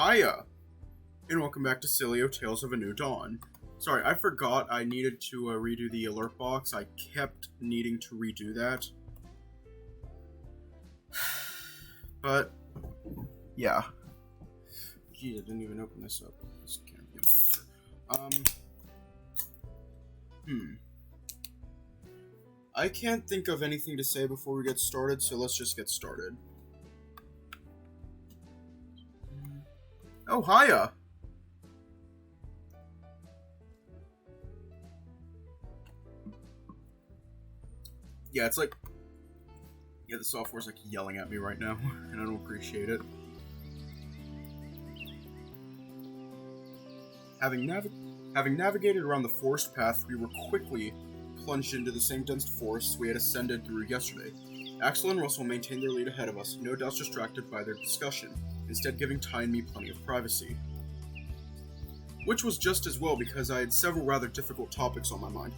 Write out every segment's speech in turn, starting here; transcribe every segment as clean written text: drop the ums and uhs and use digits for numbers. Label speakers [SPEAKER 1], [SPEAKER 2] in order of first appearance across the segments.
[SPEAKER 1] Hiya, and welcome back to Sileo Tales of a New Dawn. Sorry, I forgot I needed to redo the alert box. I kept needing to redo that. But, yeah. Gee, I didn't even open this up. This can't be I can't think of anything to say before we get started, so let's just get started. Oh, hiya! Yeah, it's like... Yeah, the software's like yelling at me right now, and I don't appreciate it. Having navigated around the forest path, we were quickly plunged into the same dense forest we had ascended through yesterday. Axel and Russell maintained their lead ahead of us, no doubt distracted by their discussion, instead giving Ty and me plenty of privacy. Which was just as well because I had several rather difficult topics on my mind,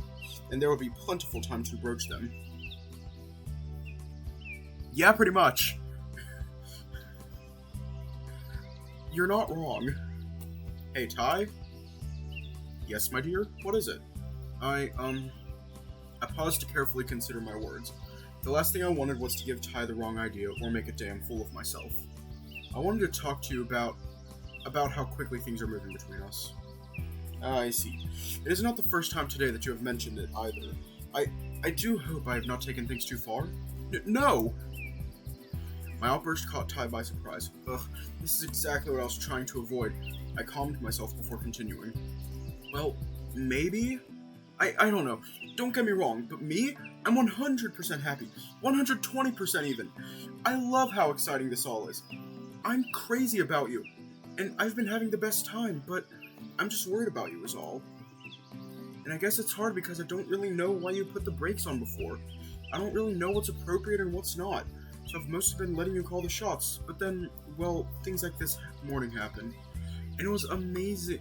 [SPEAKER 1] and there would be plentiful time to broach them. Yeah, pretty much. You're not wrong. Hey, Ty? Yes, my dear? What is it? I paused to carefully consider my words. The last thing I wanted was to give Ty the wrong idea or make a damn fool of myself. I wanted to talk to you about how quickly things are moving between us. I see. It is not the first time today that you have mentioned it either. I do hope I have not taken things too far. No! My outburst caught Ty by surprise. Ugh, this is exactly what I was trying to avoid. I calmed myself before continuing. Well, maybe? I don't know. Don't get me wrong, but me? I'm 100% happy. 120% even. I love how exciting this all is. I'm crazy about you. And I've been having the best time, but I'm just worried about you is all. And I guess it's hard because I don't really know why you put the brakes on before. I don't really know what's appropriate and what's not. So I've mostly been letting you call the shots. But then, well, things like this morning happened. And it was amazing.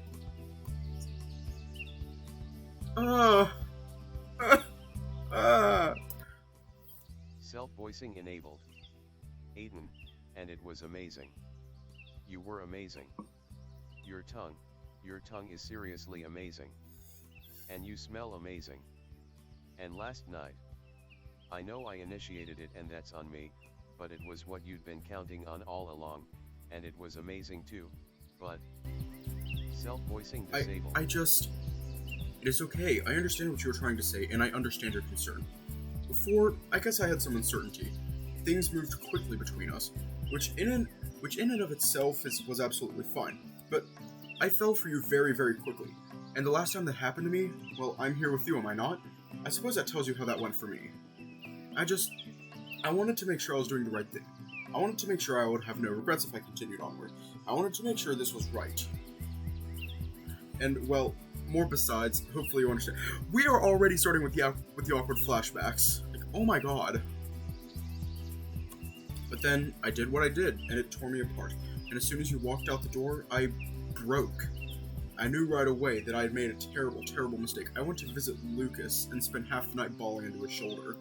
[SPEAKER 2] Self-voicing enabled. Aiden, and it was amazing. You were amazing. Your tongue is seriously amazing. And you smell amazing. And last night, I know I initiated it and that's on me, but it was what you'd been counting on all along, and it was amazing too, but... Self-voicing disabled.
[SPEAKER 1] It is okay. I understand what you were trying to say, and I understand your concern. Before, I guess I had some uncertainty. Things moved quickly between us, which in and of itself was absolutely fine. But I fell for you very, very quickly. And the last time that happened to me, well, I'm here with you, am I not? I suppose that tells you how that went for me. I wanted to make sure I was doing the right thing. I wanted to make sure I would have no regrets if I continued onward. I wanted to make sure this was right. And, well, more besides, hopefully you understand. We are already starting with the awkward flashbacks. Like, oh my god. But then, I did what I did, and it tore me apart. And as soon as you walked out the door, I broke. I knew right away that I had made a terrible, terrible mistake. I went to visit Lucas and spent half the night bawling into his shoulder.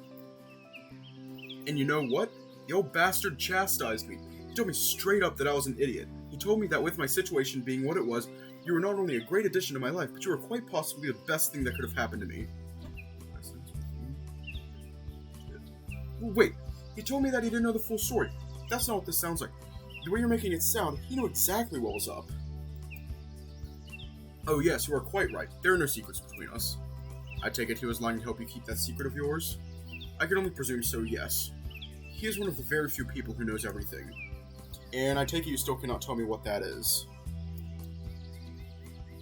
[SPEAKER 1] And you know what? The old bastard chastised me. He told me straight up that I was an idiot. He told me that with my situation being what it was, you were not only a great addition to my life, but you were quite possibly the best thing that could have happened to me. Wait, he told me that he didn't know the full story. That's not what this sounds like. The way you're making it sound, he knew exactly what was up. Oh yes, you are quite right. There are no secrets between us. I take it he was lying to help you keep that secret of yours? I can only presume so, yes. He is one of the very few people who knows everything. And I take it you still cannot tell me what that is.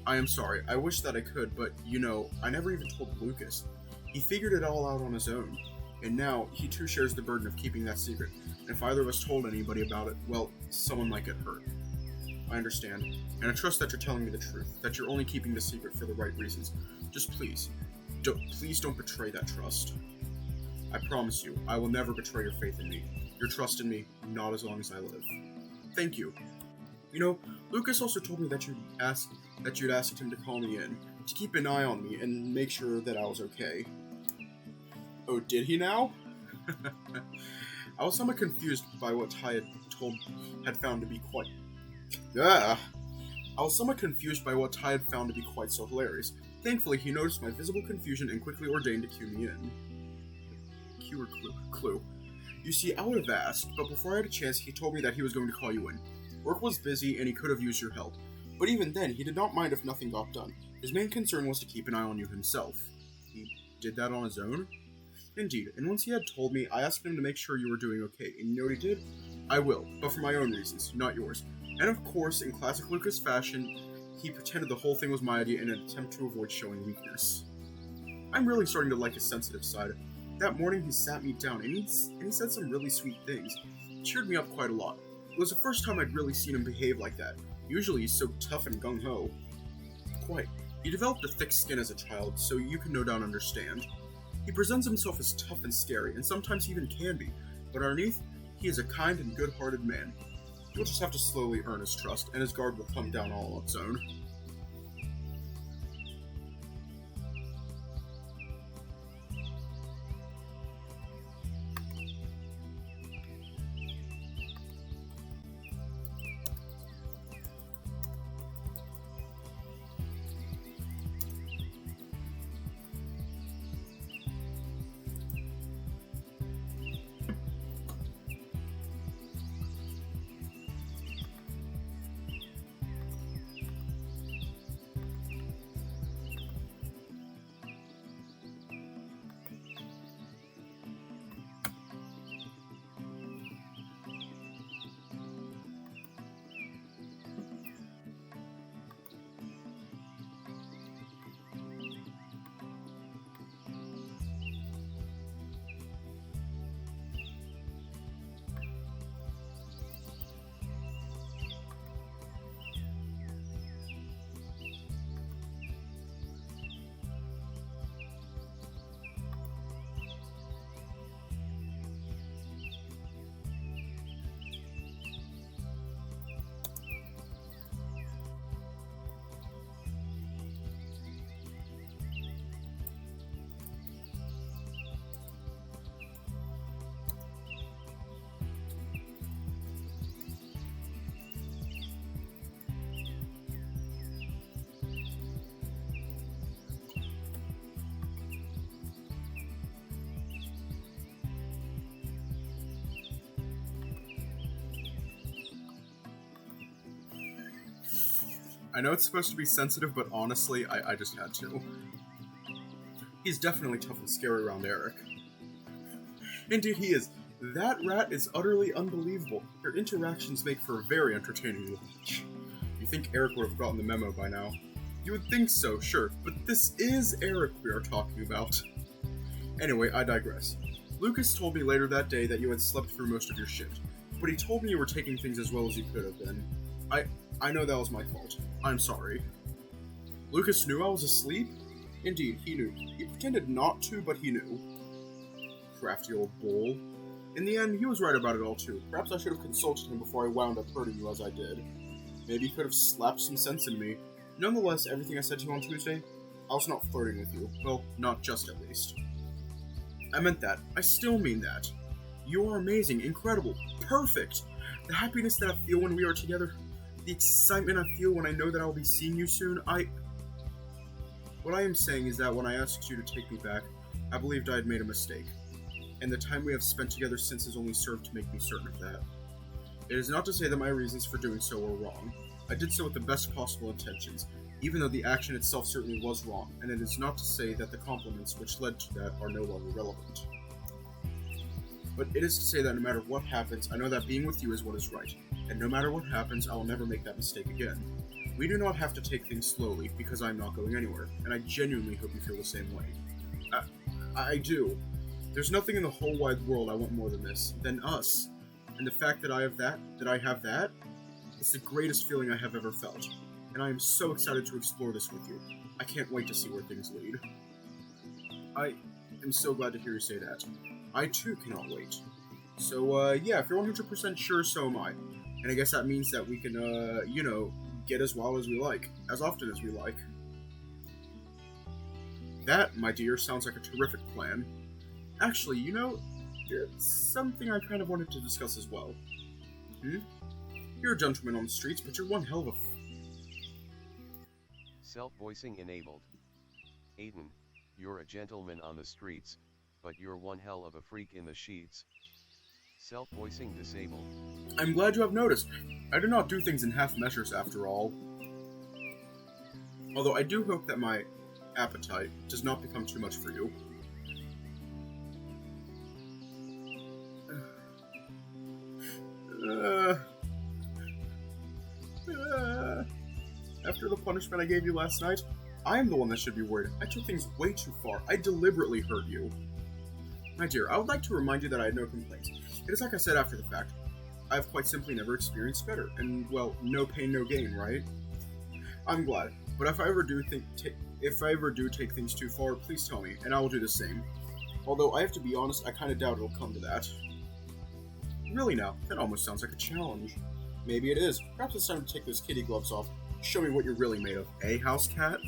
[SPEAKER 1] I am sorry, I wish that I could, but, you know, I never even told Lucas. He figured it all out on his own, and now he too shares the burden of keeping that secret, and if either of us told anybody about it, well, someone might get hurt. I understand, and I trust that you're telling me the truth, that you're only keeping the secret for the right reasons. Just please don't betray that trust. I promise you, I will never betray your faith in me. Your trust in me, not as long as I live. Thank you. You know, Lucas also told me that you'd asked him to call me in, to keep an eye on me and make sure that I was okay. Oh, did he now? I was somewhat confused by what Ty had found to be Ah! I was somewhat confused by what Ty had found to be quite so hilarious. Thankfully, he noticed my visible confusion and quickly ordained to cue me in. Cue or clue. You see, I would have asked, but before I had a chance, he told me that he was going to call you in. Work was busy, and he could have used your help. But even then, he did not mind if nothing got done. His main concern was to keep an eye on you himself. He did that on his own? Indeed, and once he had told me, I asked him to make sure you were doing okay, and you know what he did? I will, but for my own reasons, not yours. And of course, in classic Lucas fashion, he pretended the whole thing was my idea in an attempt to avoid showing weakness. I'm really starting to like his sensitive side. That morning he sat me down, and he said some really sweet things. It cheered me up quite a lot. It was the first time I'd really seen him behave like that. Usually he's so tough and gung-ho. Quite. He developed a thick skin as a child, so you can no doubt understand. He presents himself as tough and scary, and sometimes he even can be, but underneath, he is a kind and good-hearted man. You'll just have to slowly earn his trust, and his guard will come down all on its own. I know it's supposed to be sensitive, but honestly, I just had to. He's definitely tough and scary around Eric. Indeed he is. That rat is utterly unbelievable. Their interactions make for a very entertaining watch. You think Eric would have gotten the memo by now? You would think so, sure, but this is Eric we are talking about. Anyway, I digress. Lucas told me later that day that you had slept through most of your shift, but he told me you were taking things as well as you could have been. I know that was my fault. I'm sorry. Lucas knew I was asleep? Indeed, he knew. He pretended not to, but he knew. Crafty old bull. In the end, he was right about it all too. Perhaps I should have consulted him before I wound up hurting you as I did. Maybe he could have slapped some sense in me. Nonetheless, everything I said to you on Tuesday, I was not flirting with you. Well, not just at least. I meant that. I still mean that. You are amazing, incredible, perfect. The happiness that I feel when we are together, the excitement I feel when I know that I will be seeing you soon, What I am saying is that when I asked you to take me back, I believed I had made a mistake. And the time we have spent together since has only served to make me certain of that. It is not to say that my reasons for doing so were wrong. I did so with the best possible intentions, even though the action itself certainly was wrong, and it is not to say that the compliments which led to that are no longer relevant. But it is to say that no matter what happens, I know that being with you is what is right, and no matter what happens, I will never make that mistake again. We do not have to take things slowly, because I am not going anywhere, and I genuinely hope you feel the same way. I do. There's nothing in the whole wide world I want more than this, than us. And the fact that I have that, it's the greatest feeling I have ever felt. And I am so excited to explore this with you. I can't wait to see where things lead. I am so glad to hear you say that. I too cannot wait. So, yeah, if you're 100% sure, so am I. And I guess that means that we can, get as wild as we like, as often as we like. That, my dear, sounds like a terrific plan. Actually, there's something I kind of wanted to discuss as well. You're a gentleman on the streets, but you're one hell of a
[SPEAKER 2] Self-voicing enabled. Aiden, you're a gentleman on the streets, but you're one hell of a freak in the sheets. Self-voicing disabled.
[SPEAKER 1] I'm glad you have noticed. I do not do things in half measures after all. Although I do hope that my appetite does not become too much for you. After the punishment I gave you last night, I am the one that should be worried. I took things way too far. I deliberately hurt you. My dear, I would like to remind you that I had no complaints. It is like I said after the fact. I have quite simply never experienced better. And, well, no pain, no gain, right? I'm glad. But if I ever do take things too far, please tell me, and I will do the same. Although, I have to be honest, I kinda doubt it'll come to that. Really now, that almost sounds like a challenge. Maybe it is. Perhaps it's time to take those kitty gloves off. Show me what you're really made of. Eh, house cat?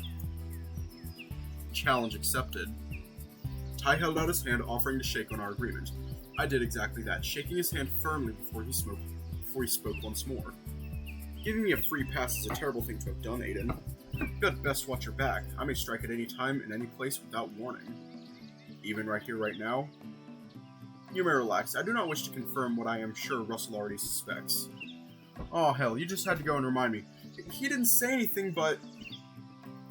[SPEAKER 1] Challenge accepted. Ty held out his hand, offering to shake on our agreement. I did exactly that, shaking his hand firmly before he spoke once more. Giving me a free pass is a terrible thing to have done, Aiden. You had best watch your back. I may strike at any time, in any place, without warning. Even right here, right now? You may relax. I do not wish to confirm what I am sure Russell already suspects. Oh, hell, you just had to go and remind me. He didn't say anything, but...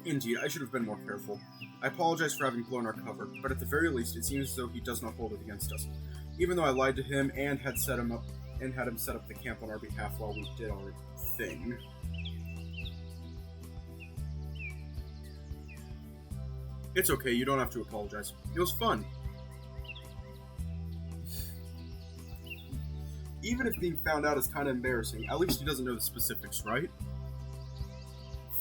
[SPEAKER 1] Indeed, I should have been more careful. I apologize for having blown our cover, but at the very least, it seems as though he does not hold it against us. Even though I lied to him and had him set up the camp on our behalf while we did our thing. It's okay, you don't have to apologize. It was fun. Even if being found out is kind of embarrassing, at least he doesn't know the specifics, right?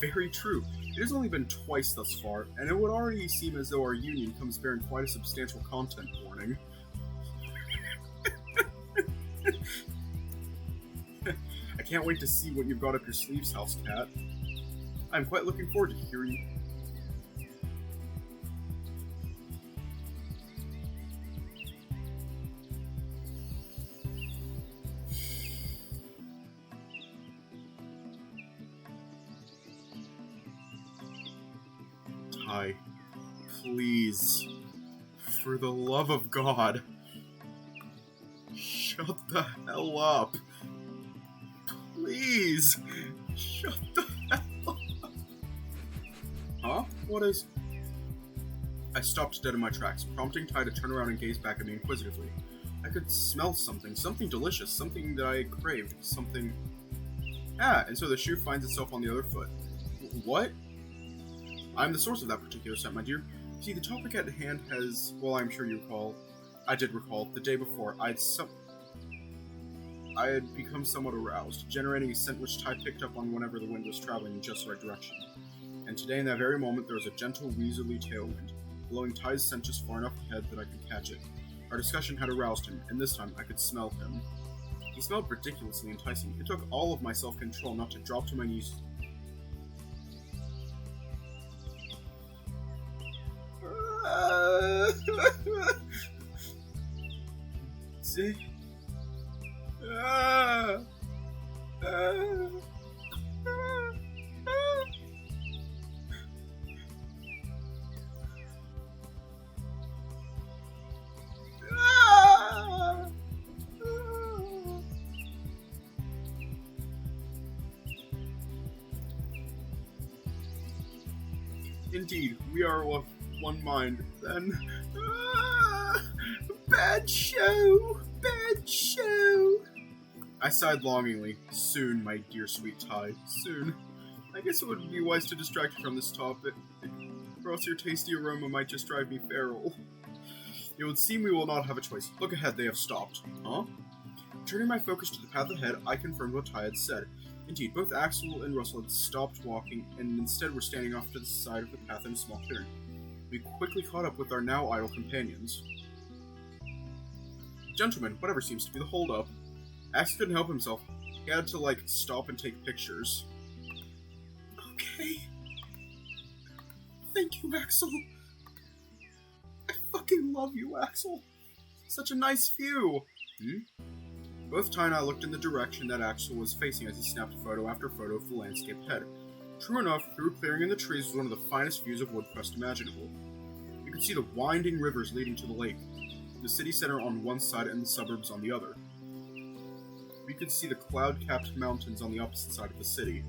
[SPEAKER 1] Very true. It has only been twice thus far, and it would already seem as though our union comes bearing quite a substantial content warning. I can't wait to see what you've got up your sleeves, House Cat. I'm quite looking forward to hearing... Ty, please, for the love of God, shut the hell up. Please, shut the hell up. Huh? What is... I stopped dead in my tracks, prompting Ty to turn around and gaze back at me inquisitively. I could smell something delicious, something that I craved, something... Ah, and so the shoe finds itself on the other foot. What? I'm the source of that particular scent, my dear. See, the topic at hand has, well, I'm sure you recall, I did recall, the day before, I had become somewhat aroused, generating a scent which Ty picked up on whenever the wind was traveling in just the right direction. And today, in that very moment, there was a gentle, weaselly tailwind, blowing Ty's scent just far enough ahead that I could catch it. Our discussion had aroused him, and this time I could smell him. He smelled ridiculously enticing. It took all of my self-control not to drop to my knees. See? Indeed, we are of one mind, then. Bad show! Bad show! I sighed longingly. Soon, my dear sweet Ty. Soon. I guess it would be wise to distract you from this topic, or else your tasty aroma might just drive me feral. It would seem we will not have a choice. Look ahead, they have stopped. Huh? Turning my focus to the path ahead, I confirmed what Ty had said. Indeed, both Axel and Russell had stopped walking, and instead were standing off to the side of the path in a small clearing. We quickly caught up with our now idle companions. Gentlemen, whatever seems to be the holdup. Axel couldn't help himself. He had to, stop and take pictures. Okay. Thank you, Axel. I fucking love you, Axel. Such a nice view. Both Ty and I looked in the direction that Axel was facing as he snapped photo after photo of the landscape ahead. True enough, through a clearing in the trees was one of the finest views of Woodcrest imaginable. You could see the winding rivers leading to the lake, the city center on one side and the suburbs on the other. We could see the cloud-capped mountains on the opposite side of the city,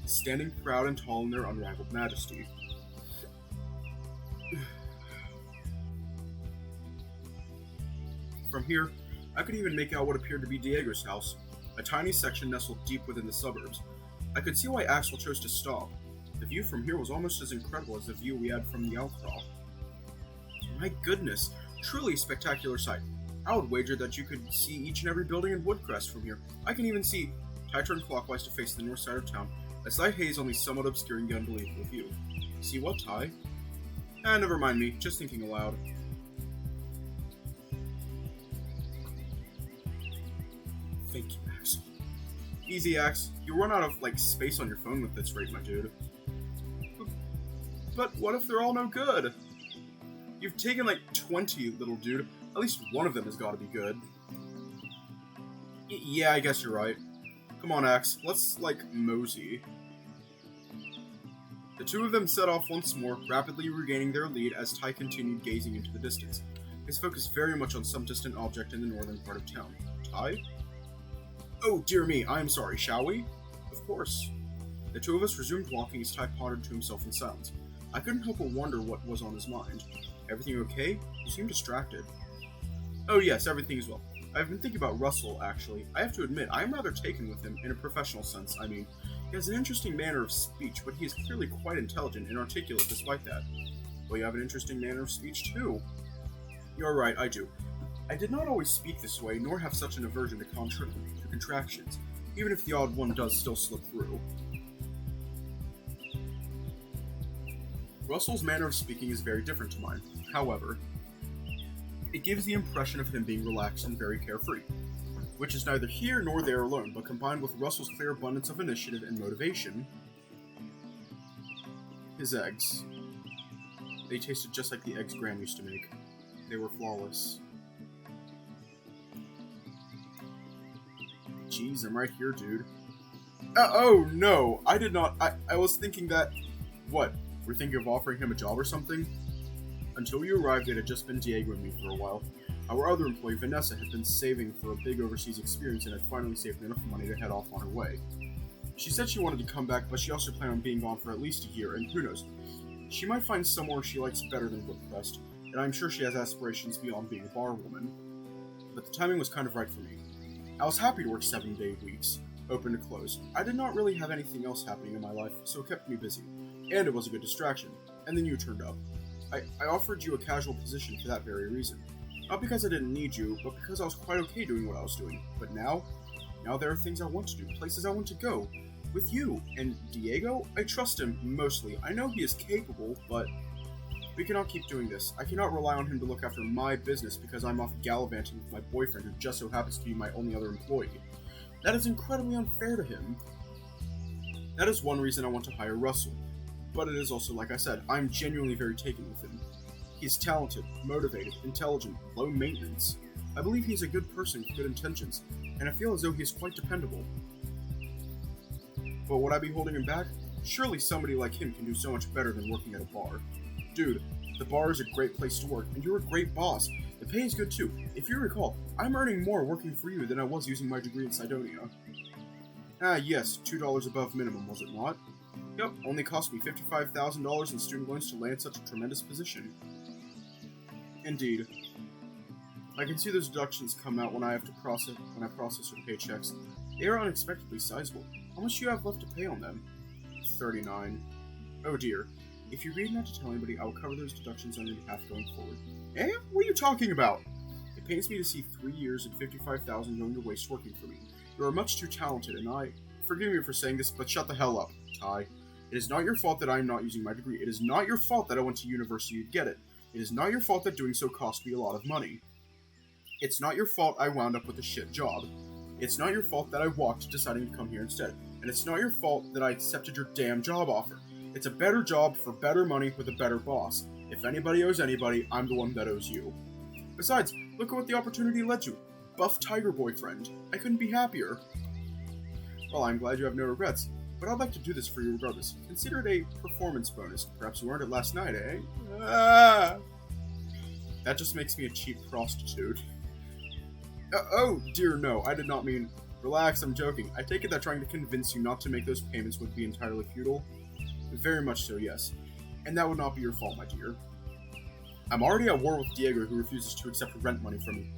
[SPEAKER 1] standing proud and tall in their unrivaled majesty. From here, I could even make out what appeared to be Diego's house, a tiny section nestled deep within the suburbs. I could see why Axel chose to stop. The view from here was almost as incredible as the view we had from the Alcroft. My goodness, truly a spectacular sight. I would wager that you could see each and every building in Woodcrest from here. I can even see Ty turned clockwise to face the north side of town, a slight haze only somewhat obscuring the unbelievable view. See what, Ty? Never mind me, just thinking aloud. Thank you, Axel. Easy, Ax. You'll run out of, space on your phone with this rate, my dude. But what if they're all no good? You've taken, 20, little dude. At least one of them has got to be good. Yeah, I guess you're right. Come on, Ax. Let's, mosey. The two of them set off once more, rapidly regaining their lead as Ty continued gazing into the distance, his focus very much on some distant object in the northern part of town. Ty? Oh, dear me, I am sorry, shall we? Of course. The two of us resumed walking as Ty pondered to himself in silence. I couldn't help but wonder what was on his mind. Everything okay? You seem distracted. Oh yes, everything is well. I've been thinking about Russell, actually. I have to admit, I am rather taken with him, in a professional sense, I mean. He has an interesting manner of speech, but he is clearly quite intelligent and articulate despite that. Well, you have an interesting manner of speech, too. You're right, I do. I did not always speak this way, nor have such an aversion to contractions, even if the odd one does still slip through. Russell's manner of speaking is very different to mine. However, it gives the impression of him being relaxed and very carefree, which is neither here nor there alone, but combined with Russell's clear abundance of initiative and motivation. His eggs. They tasted just like the eggs Gran used to make. They were flawless. Jeez, I'm right here, dude. Oh, no, I did not. I was thinking that... What? We're thinking of offering him a job or something? Until you arrived, it had just been Diego and me for a while. Our other employee, Vanessa, had been saving for a big overseas experience and had finally saved enough money to head off on her way. She said she wanted to come back, but she also planned on being gone for at least a year, and who knows, she might find somewhere she likes better than Woodcrest, and I'm sure she has aspirations beyond being a bar woman. But the timing was kind of right for me. I was happy to work 7-day weeks, open to close. I did not really have anything else happening in my life, so it kept me busy, and it was a good distraction, and then you turned up. I offered you a casual position for that very reason. Not because I didn't need you, but because I was quite okay doing what I was doing. But now there are things I want to do, places I want to go. With you. And Diego? I trust him, mostly. I know he is capable, but we cannot keep doing this. I cannot rely on him to look after my business because I'm off gallivanting with my boyfriend who just so happens to be my only other employee. That is incredibly unfair to him. That is one reason I want to hire Russell. But it is also, like I said, I'm genuinely very taken with him. He's talented, motivated, intelligent, low maintenance. I believe he's a good person with good intentions, and I feel as though he's quite dependable. But would I be holding him back? Surely somebody like him can do so much better than working at a bar. Dude, the bar is a great place to work, and you're a great boss. The pay is good too. If you recall, I'm earning more working for you than I was using my degree in Sidonia. Ah yes, $2 above minimum, was it not? Yep, only cost me $55,000 in student loans to land such a tremendous position. Indeed. I can see those deductions come out when I process your paychecks. They are unexpectedly sizable. How much do you have left to pay on them? 39. Oh dear. If you agreed not to tell anybody, I will cover those deductions on your behalf going forward. Eh? What are you talking about? It pains me to see 3 years and $55,000 going to waste working for me. You are much too talented, and forgive me for saying this, but shut the hell up, Ty. It is not your fault that I am not using my degree. It is not your fault that I went to university to get it. It is not your fault that doing so cost me a lot of money. It's not your fault I wound up with a shit job. It's not your fault that I walked deciding to come here instead. And it's not your fault that I accepted your damn job offer. It's a better job for better money with a better boss. If anybody owes anybody, I'm the one that owes you. Besides, look at what the opportunity led to. buff tiger boyfriend. I couldn't be happier. Well, I'm glad you have no regrets, but I'd like to do this for you regardless. Consider it a performance bonus. Perhaps you earned it last night, eh? Ah! That just makes me a cheap prostitute. Oh, dear no, I did not mean... Relax, I'm joking. I take it that trying to convince you not to make those payments would be entirely futile? Very much so, yes. And that would not be your fault, my dear. I'm already at war with Diego, who refuses to accept rent money from me.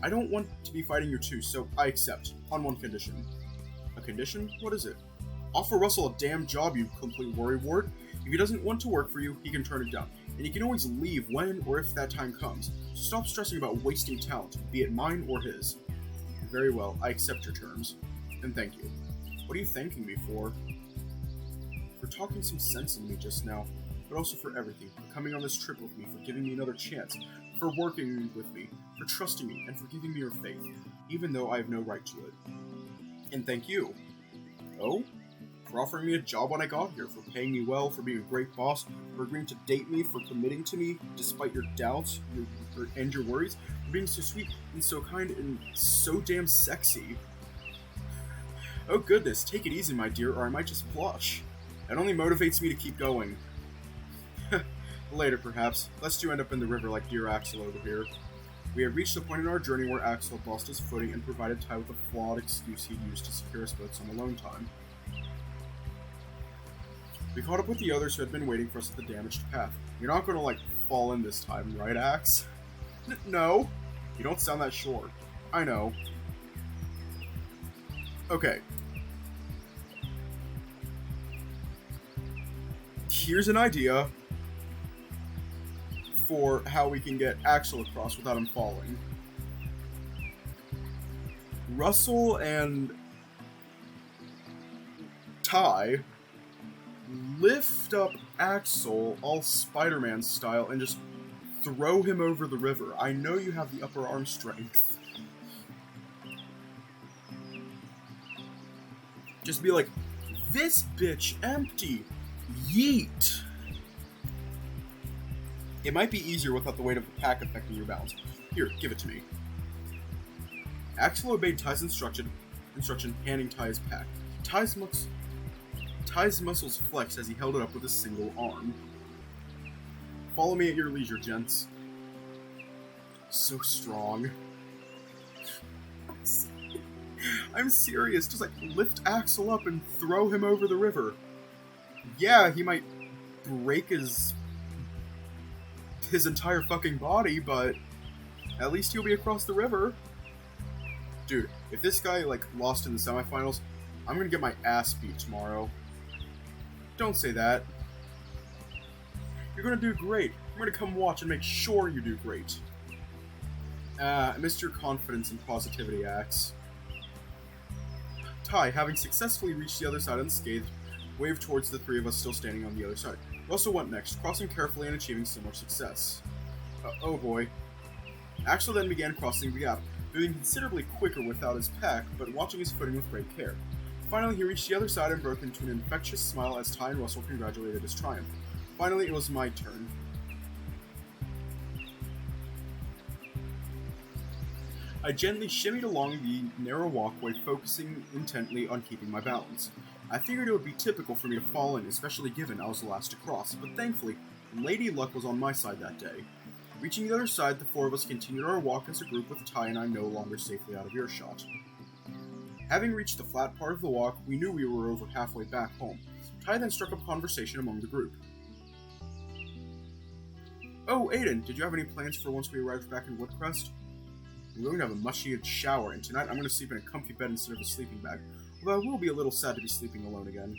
[SPEAKER 1] I don't want to be fighting you too, so I accept. On one condition. A condition? What is it? Offer Russell a damn job, you complete worrywart. If he doesn't want to work for you, he can turn it down. And he can always leave when or if that time comes. So stop stressing about wasting talent, be it mine or his. Very well, I accept your terms. And thank you. What are you thanking me for? For talking some sense in me just now, but also for everything. For coming on this trip with me, for giving me another chance, for working with me, for trusting me, and for giving me your faith, even though I have no right to it. And thank you. Oh? For offering me a job when I got here, for paying me well, for being a great boss, for agreeing to date me, for committing to me despite your doubts and your worries, for being so sweet and so kind and so damn sexy. Oh goodness, take it easy, my dear, or I might just blush. That only motivates me to keep going. Later, perhaps. Lest you end up in the river like dear Axel over here. We have reached the point in our journey where Axel lost his footing and provided Ty with a flawed excuse he used to secure us both some alone time. We caught up with the others who had been waiting for us at the damaged path. You're not gonna, fall in this time, right, Axe? No. You don't sound that sure. I know. Okay. Here's an idea for how we can get Axel across without him falling. Russell and Ty lift up Axel all Spider-Man style and just throw him over the river. I know you have the upper arm strength. Just be like, this bitch empty. Yeet. It might be easier without the weight of the pack affecting your balance. Here, give it to me. Axel obeyed Ty's instruction, handing Ty his pack. Ty's muscles flexed as he held it up with a single arm. Follow me at your leisure, gents. So strong. I'm serious. Just lift Axel up and throw him over the river. Yeah, he might break his entire fucking body, but at least he'll be across the river. Dude, if this guy, lost in the semifinals, I'm gonna get my ass beat tomorrow. Don't say that. You're gonna do great. I'm gonna come watch and make sure you do great. I missed your confidence and positivity, Axe. Ty, having successfully reached the other side unscathed, waved towards the three of us still standing on the other side. Russell went next, crossing carefully and achieving similar success. Oh boy. Axel then began crossing the gap, moving considerably quicker without his pack, but watching his footing with great care. Finally, he reached the other side and broke into an infectious smile as Ty and Russell congratulated his triumph. Finally, it was my turn. I gently shimmied along the narrow walkway, focusing intently on keeping my balance. I figured it would be typical for me to fall in, especially given I was the last to cross, but thankfully, Lady Luck was on my side that day. Reaching the other side, the four of us continued our walk as a group with Ty and I no longer safely out of earshot. Having reached the flat part of the walk, we knew we were over halfway back home. Ty then struck up conversation among the group. Oh, Aiden, did you have any plans for once we arrived back in Woodcrest? I'm going to have a much-needed shower, and tonight I'm going to sleep in a comfy bed instead of a sleeping bag, although I will be a little sad to be sleeping alone again.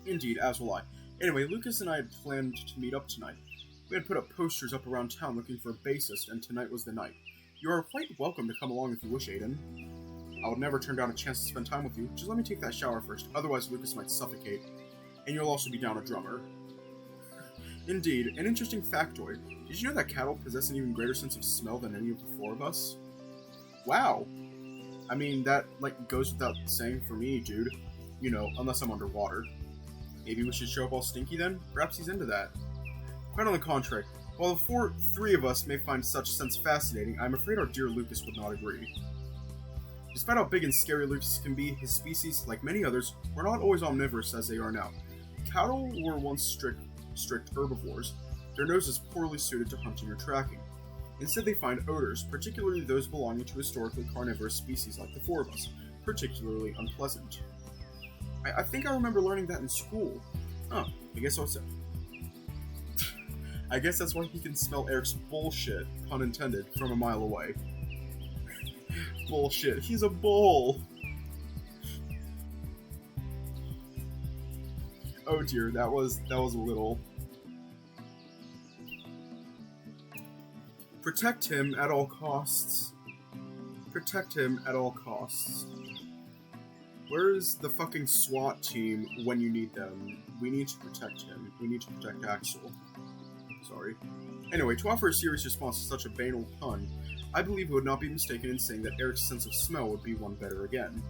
[SPEAKER 1] Indeed, as will I. Anyway, Lucas and I had planned to meet up tonight. We had put up posters up around town looking for a bassist, and tonight was the night. You are quite welcome to come along if you wish, Aiden. I would never turn down a chance to spend time with you. Just let me take that shower first, otherwise Lucas might suffocate. And you'll also be down a drummer. Indeed, an interesting factoid. Did you know that cattle possess an even greater sense of smell than any of the four of us? Wow. I mean, that, goes without saying for me, dude. You know, unless I'm underwater. Maybe we should show up all stinky then? Perhaps he's into that. Quite on the contrary, while the three of us may find such sense fascinating, I'm afraid our dear Lucas would not agree. Despite how big and scary Lucas can be, his species, like many others, were not always omnivorous as they are now. Cattle were once strict herbivores. Their nose is poorly suited to hunting or tracking. Instead, they find odors, particularly those belonging to historically carnivorous species like the four of us, particularly unpleasant. I think I remember learning that in school. Oh, I guess I'll say. I guess that's why he can smell Eric's bullshit, pun intended, from a mile away. Bullshit, he's a bull! Oh dear, that was a little... Protect him at all costs. Protect him at all costs. Where's the fucking SWAT team when you need them? We need to protect him. We need to protect Axel. Sorry. Anyway, to offer a serious response to such a banal pun, I believe it would not be mistaken in saying that Eric's sense of smell would be one better again.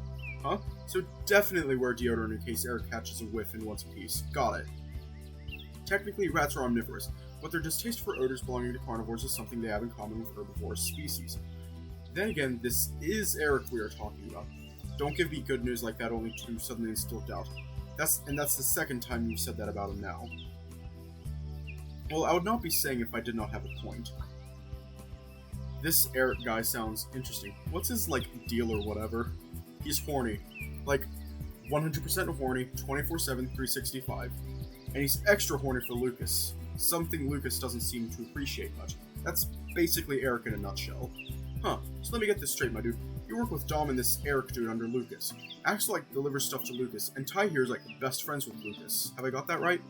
[SPEAKER 1] Huh? So definitely wear deodorant in case Eric catches a whiff in one's piece. Got it. Technically, rats are omnivorous, but their distaste for odors belonging to carnivores is something they have in common with herbivorous species. Then again, this is Eric we are talking about. Don't give me good news like that only to suddenly instill doubt. That's the second time you've said that about him now. Well, I would not be saying if I did not have a point. This Eric guy sounds interesting. What's his, deal or whatever? He's horny. 100% horny, 24/7, 365. And he's extra horny for Lucas. Something Lucas doesn't seem to appreciate much. That's basically Eric in a nutshell. Huh, so let me get this straight, my dude. You work with Dom and this Eric dude under Lucas. Axel, delivers stuff to Lucas, and Ty here is, best friends with Lucas. Have I got that right?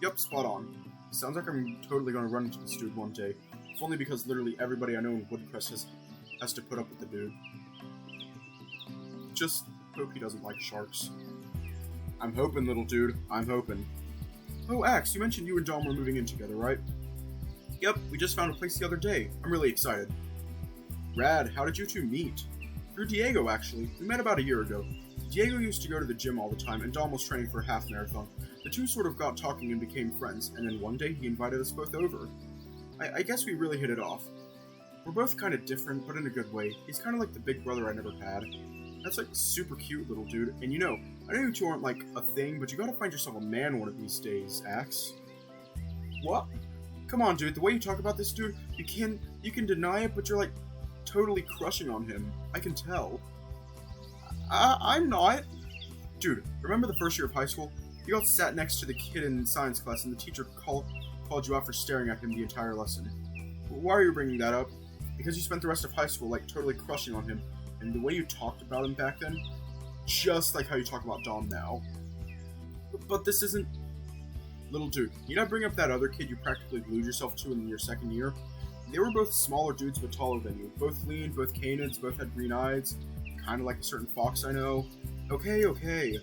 [SPEAKER 1] Yup, spot on. Sounds like I'm totally gonna run into this dude one day. If only because literally everybody I know in Woodcrest has to put up with the dude. Just hope he doesn't like sharks. I'm hoping, little dude. I'm hoping. Oh, Axe, you mentioned you and Dom were moving in together, right? Yep, we just found a place the other day. I'm really excited. Rad, how did you two meet? Through Diego, actually. We met about a year ago. Diego used to go to the gym all the time, and Dom was training for a half marathon. The two sort of got talking and became friends, and then one day he invited us both over. I guess we really hit it off. We're both kind of different, but in a good way. He's kind of like the big brother I never had. That's super cute, little dude. And I know you two aren't a thing, but you gotta find yourself a man one of these days, Axe. What? Come on, dude, the way you talk about this dude, you can deny it, but you're totally crushing on him. I can tell. I'm not. Dude, remember the first year of high school? You got sat next to the kid in science class and the teacher called you out for staring at him the entire lesson. Why are you bringing that up? Because you spent the rest of high school totally crushing on him, and the way you talked about him back then, just like how you talk about Dom now. But this isn't... Little dude, you not bring up that other kid you practically glued yourself to in your second year? They were both smaller dudes but taller than you. Both lean, both canids, both had green eyes. Kinda like a certain fox I know. Okay.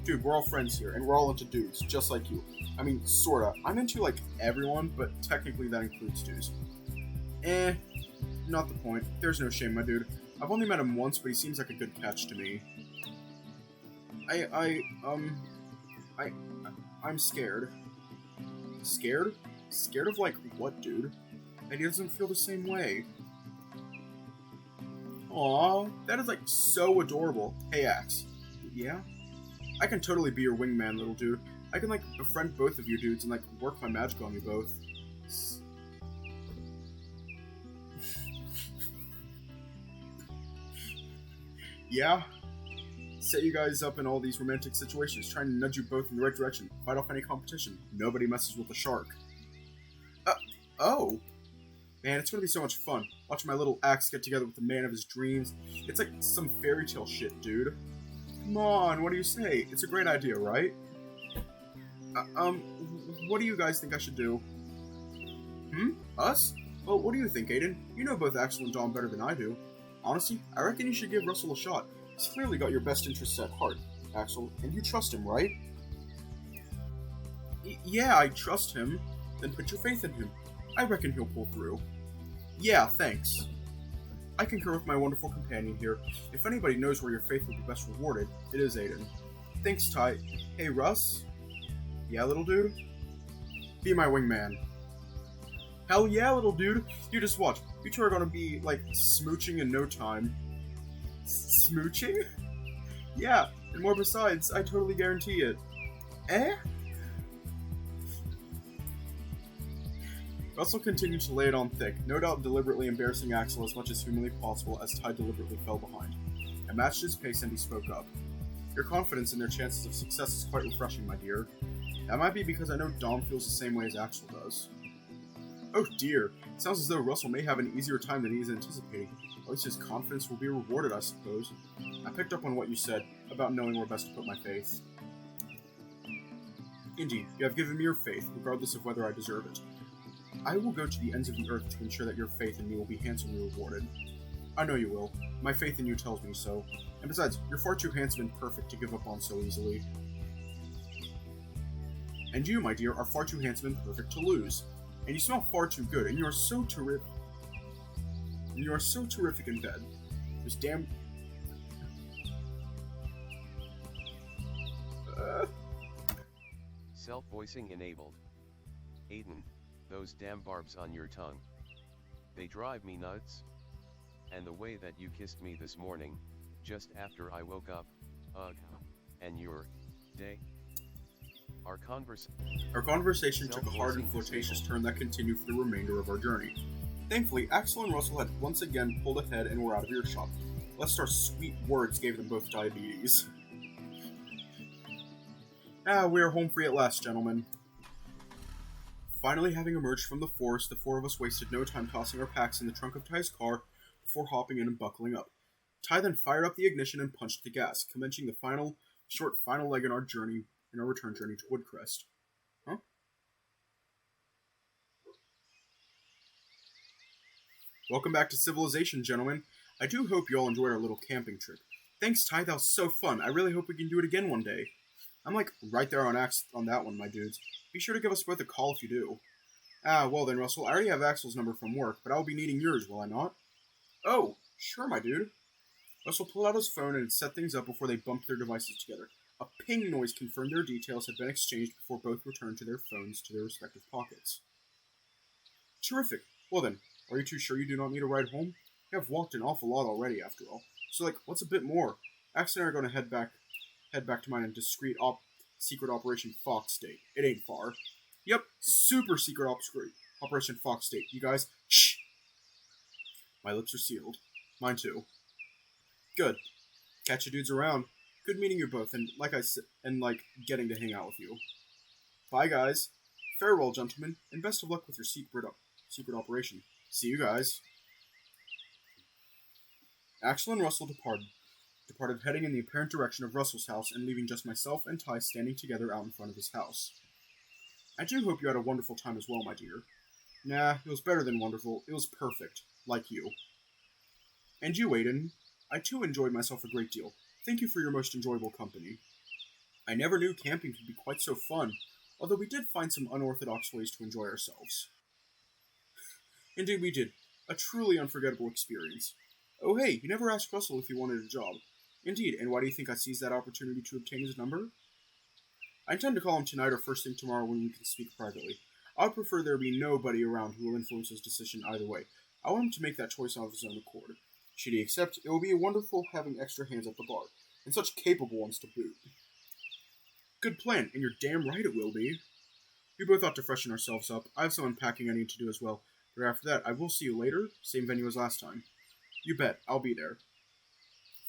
[SPEAKER 1] Dude, we're all friends here, and we're all into dudes, just like you. I mean, sorta. I'm into, everyone, but technically that includes dudes. Not the point. There's no shame, my dude. I've only met him once, but he seems like a good catch to me. I'm scared. Scared? Scared of, what, dude? And he doesn't feel the same way. Aw, that is, so adorable. Hey, Axe. Yeah? I can totally be your wingman, little dude. I can, befriend both of you dudes and, work my magic on you both. Yeah? Set you guys up in all these romantic situations, trying to nudge you both in the right direction, fight off any competition. Nobody messes with a shark. Oh! Man, it's gonna be so much fun, watching my little Axe get together with the man of his dreams. It's some fairy tale shit, dude. Come on, what do you say? It's a great idea, right? What do you guys think I should do? Us? Well, what do you think, Aiden? You know both Axel and Dom better than I do. Honestly, I reckon you should give Russell a shot. He's clearly got your best interests at heart, Axel, and you trust him, right? Yeah, I trust him. Then put your faith in him. I reckon he'll pull through. Yeah, thanks. I concur with my wonderful companion here. If anybody knows where your faith will be best rewarded, it is Aiden. Thanks, Ty. Hey, Russ? Yeah, little dude? Be my wingman. Hell yeah, little dude. You just watch. You two are gonna be, smooching in no time. Smooching? Yeah, and more besides, I totally guarantee it. Eh? Russell continued to lay it on thick, no doubt deliberately embarrassing Axel as much as humanly possible as Ty deliberately fell behind. I matched his pace and he spoke up. Your confidence in their chances of success is quite refreshing, my dear. That might be because I know Dom feels the same way as Axel does. Oh dear, it sounds as though Russell may have an easier time than he is anticipating. At least his confidence will be rewarded, I suppose. I picked up on what you said, about knowing where best to put my faith. Indeed, you have given me your faith, regardless of whether I deserve it. I will go to the ends of the earth to ensure that your faith in me will be handsomely rewarded. I know you will. My faith in you tells me so. And besides, you're far too handsome and perfect to give up on so easily. And you, my dear, are far too handsome and perfect to lose. And you smell far too good, and you are so terrific. And you are so terrific in bed. This damn.
[SPEAKER 2] Self-voicing enabled. Aiden, those damn barbs on your tongue. They drive me nuts. And the way that you kissed me this morning, just after I woke up, ugh. And your day? Our conversation took a hard and flirtatious turn that continued for the remainder of our journey. Thankfully, Axel and Russell had once again pulled ahead and were out of earshot. Lest our sweet words gave them both diabetes. We are home free at last, gentlemen. Finally having emerged from the forest, the four of us wasted no time tossing our packs in the trunk of Ty's car before hopping in and buckling up. Ty then fired up the ignition and punched the gas, commencing the final leg in our return journey to Woodcrest. Huh? Welcome back to civilization, gentlemen. I do hope you all enjoyed our little camping trip. Thanks, Ty, that was so fun. I really hope we can do it again one day. I'm like right there on that one, my dudes. Be sure to give us both a call if you do. Well then, Russell, I already have Axel's number from work, but I'll be needing yours, will I not? Oh, sure, my dude. Russell pulled out his phone and set things up before they bumped their devices together. A ping noise confirmed their details had been exchanged before both returned to their phones to their respective pockets. Terrific. Well then, are you too sure you do not need a ride home? You have walked an awful lot already, after all. So, what's a bit more? Axel and I are going to head back to mine in discreet secret Operation Fox State. It ain't far. Yep, super secret Operation Fox State. You guys, shh! My lips are sealed. Mine too. Good. Catch you dudes around. Good meeting you both, and getting to hang out with you. Bye, guys. Farewell, gentlemen, and best of luck with your secret operation. See you guys. Axel and Russell departed heading in the apparent direction of Russell's house and leaving just myself and Ty standing together out in front of his house. I do hope you had a wonderful time as well, my dear. Nah, it was better than wonderful. It was perfect. Like you. And you, Aiden. I too enjoyed myself a great deal. Thank you for your most enjoyable company. I never knew camping could be quite so fun, although we did find some unorthodox ways to enjoy ourselves. Indeed we did. A truly unforgettable experience. Oh hey, you never asked Russell if he wanted a job. Indeed, and why do you think I seized that opportunity to obtain his number? I intend to call him tonight or first thing tomorrow when we can speak privately. I would prefer there be nobody around who will influence his decision either way. I want him to make that choice of his own accord. Should he accept, it will be wonderful having extra hands at the bar, and such capable ones to boot. Good plan, and you're damn right it will be. We both ought to freshen ourselves up. I have some unpacking I need to do as well, but after that, I will see you later, same venue as last time. You bet, I'll be there.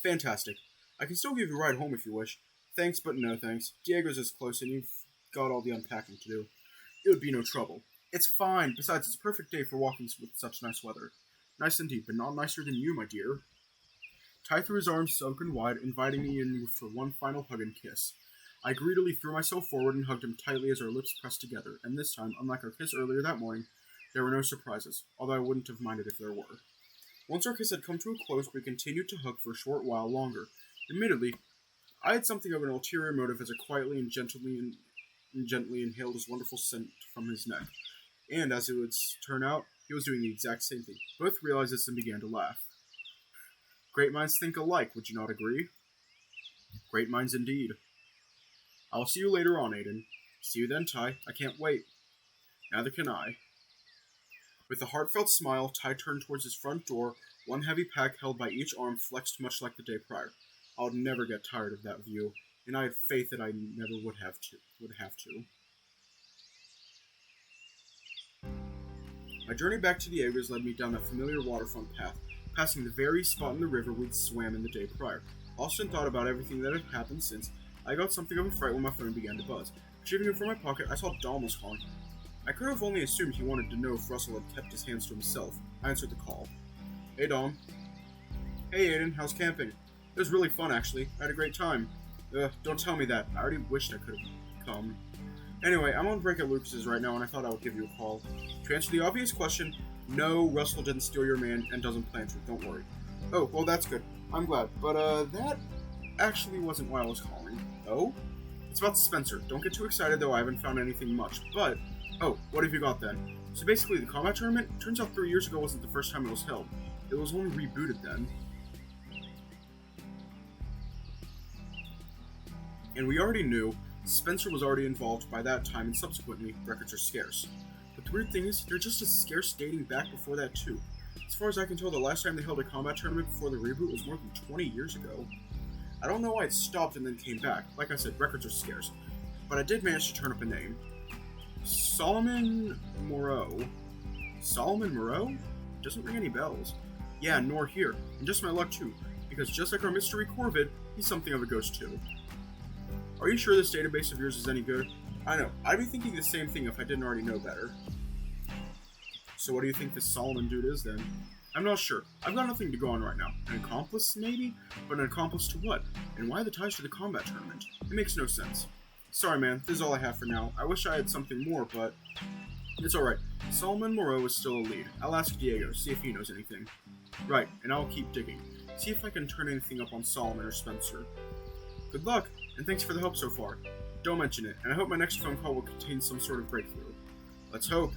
[SPEAKER 2] Fantastic. I can still give you a ride home if you wish. Thanks, but no thanks. Diego's is close, and you've got all the unpacking to do. It would be no trouble. It's fine. Besides, it's a perfect day for walking with such nice weather. Nice indeed, but not nicer than you, my dear. Ty threw his arms open wide, inviting me in for one final hug and kiss. I greedily threw myself forward and hugged him tightly as our lips pressed together, and this time, unlike our kiss earlier that morning, there were no surprises, although I wouldn't have minded if there were. Once our kiss had come to a close, we continued to hug for a short while longer. Admittedly, I had something of an ulterior motive as I quietly and gently inhaled his wonderful scent from his neck. And, as it would turn out, he was doing the exact same thing. Both realized this and began to laugh. Great minds think alike, would you not agree? Great minds indeed. I will see you later on, Aiden. See you then, Ty. I can't wait. Neither can I.
[SPEAKER 1] With a heartfelt smile, Ty turned towards his front door, one heavy pack held by each arm flexed much like the day prior. I would never get tired of that view, and I had faith that I never would have to. My journey back to Diego's led me down that familiar waterfront path, passing the very spot in the river we'd swam in the day prior. Austin thought about everything that had happened since. I got something of a fright when my phone began to buzz. Retrieving it from my pocket, I saw Dom was calling. I could have only assumed he wanted to know if Russell had kept his hands to himself. I answered the call. Hey, Dom. Hey, Aiden, how's camping? It was really fun, actually. I had a great time. Don't tell me that. I already wished I could have come. Anyway, I'm on break at Lucas's right now, and I thought I would give you a call. To answer the obvious question, no, Russell didn't steal your man and doesn't plan to. Don't worry. Oh, well, that's good. I'm glad. But, that actually wasn't why I was calling. Oh? It's about Spencer. Don't get too excited, though. I haven't found anything much. But, oh, what have you got then? So basically, the combat tournament, turns out 3 years ago wasn't the first time it was held. It was only rebooted then. And we already knew Spencer was already involved by that time, and subsequently, records are scarce. But the weird thing is, they're just as scarce dating back before that too. As far as I can tell, the last time they held a combat tournament before the reboot was more than 20 years ago. I don't know why it stopped and then came back. Like I said, records are scarce. But I did manage to turn up a name. Solomon Moreau. Solomon Moreau? Doesn't ring any bells. Yeah, nor here. And just my luck too, because just like our mystery Corvid, he's something of a ghost too. Are you sure this database of yours is any good? I know, I'd be thinking the same thing if I didn't already know better. So what do you think this Solomon dude is then? I'm not sure. I've got nothing to go on right now. An accomplice, maybe? But an accomplice to what? And why the ties to the combat tournament? It makes no sense. Sorry man, this is all I have for now. I wish I had something more, but it's alright. Solomon Moreau is still a lead. I'll ask Diego, see if he knows anything. Right, and I'll keep digging. See if I can turn anything up on Solomon or Spencer. Good luck, and thanks for the help so far. Don't mention it, and I hope my next phone call will contain some sort of breakthrough. Let's hope.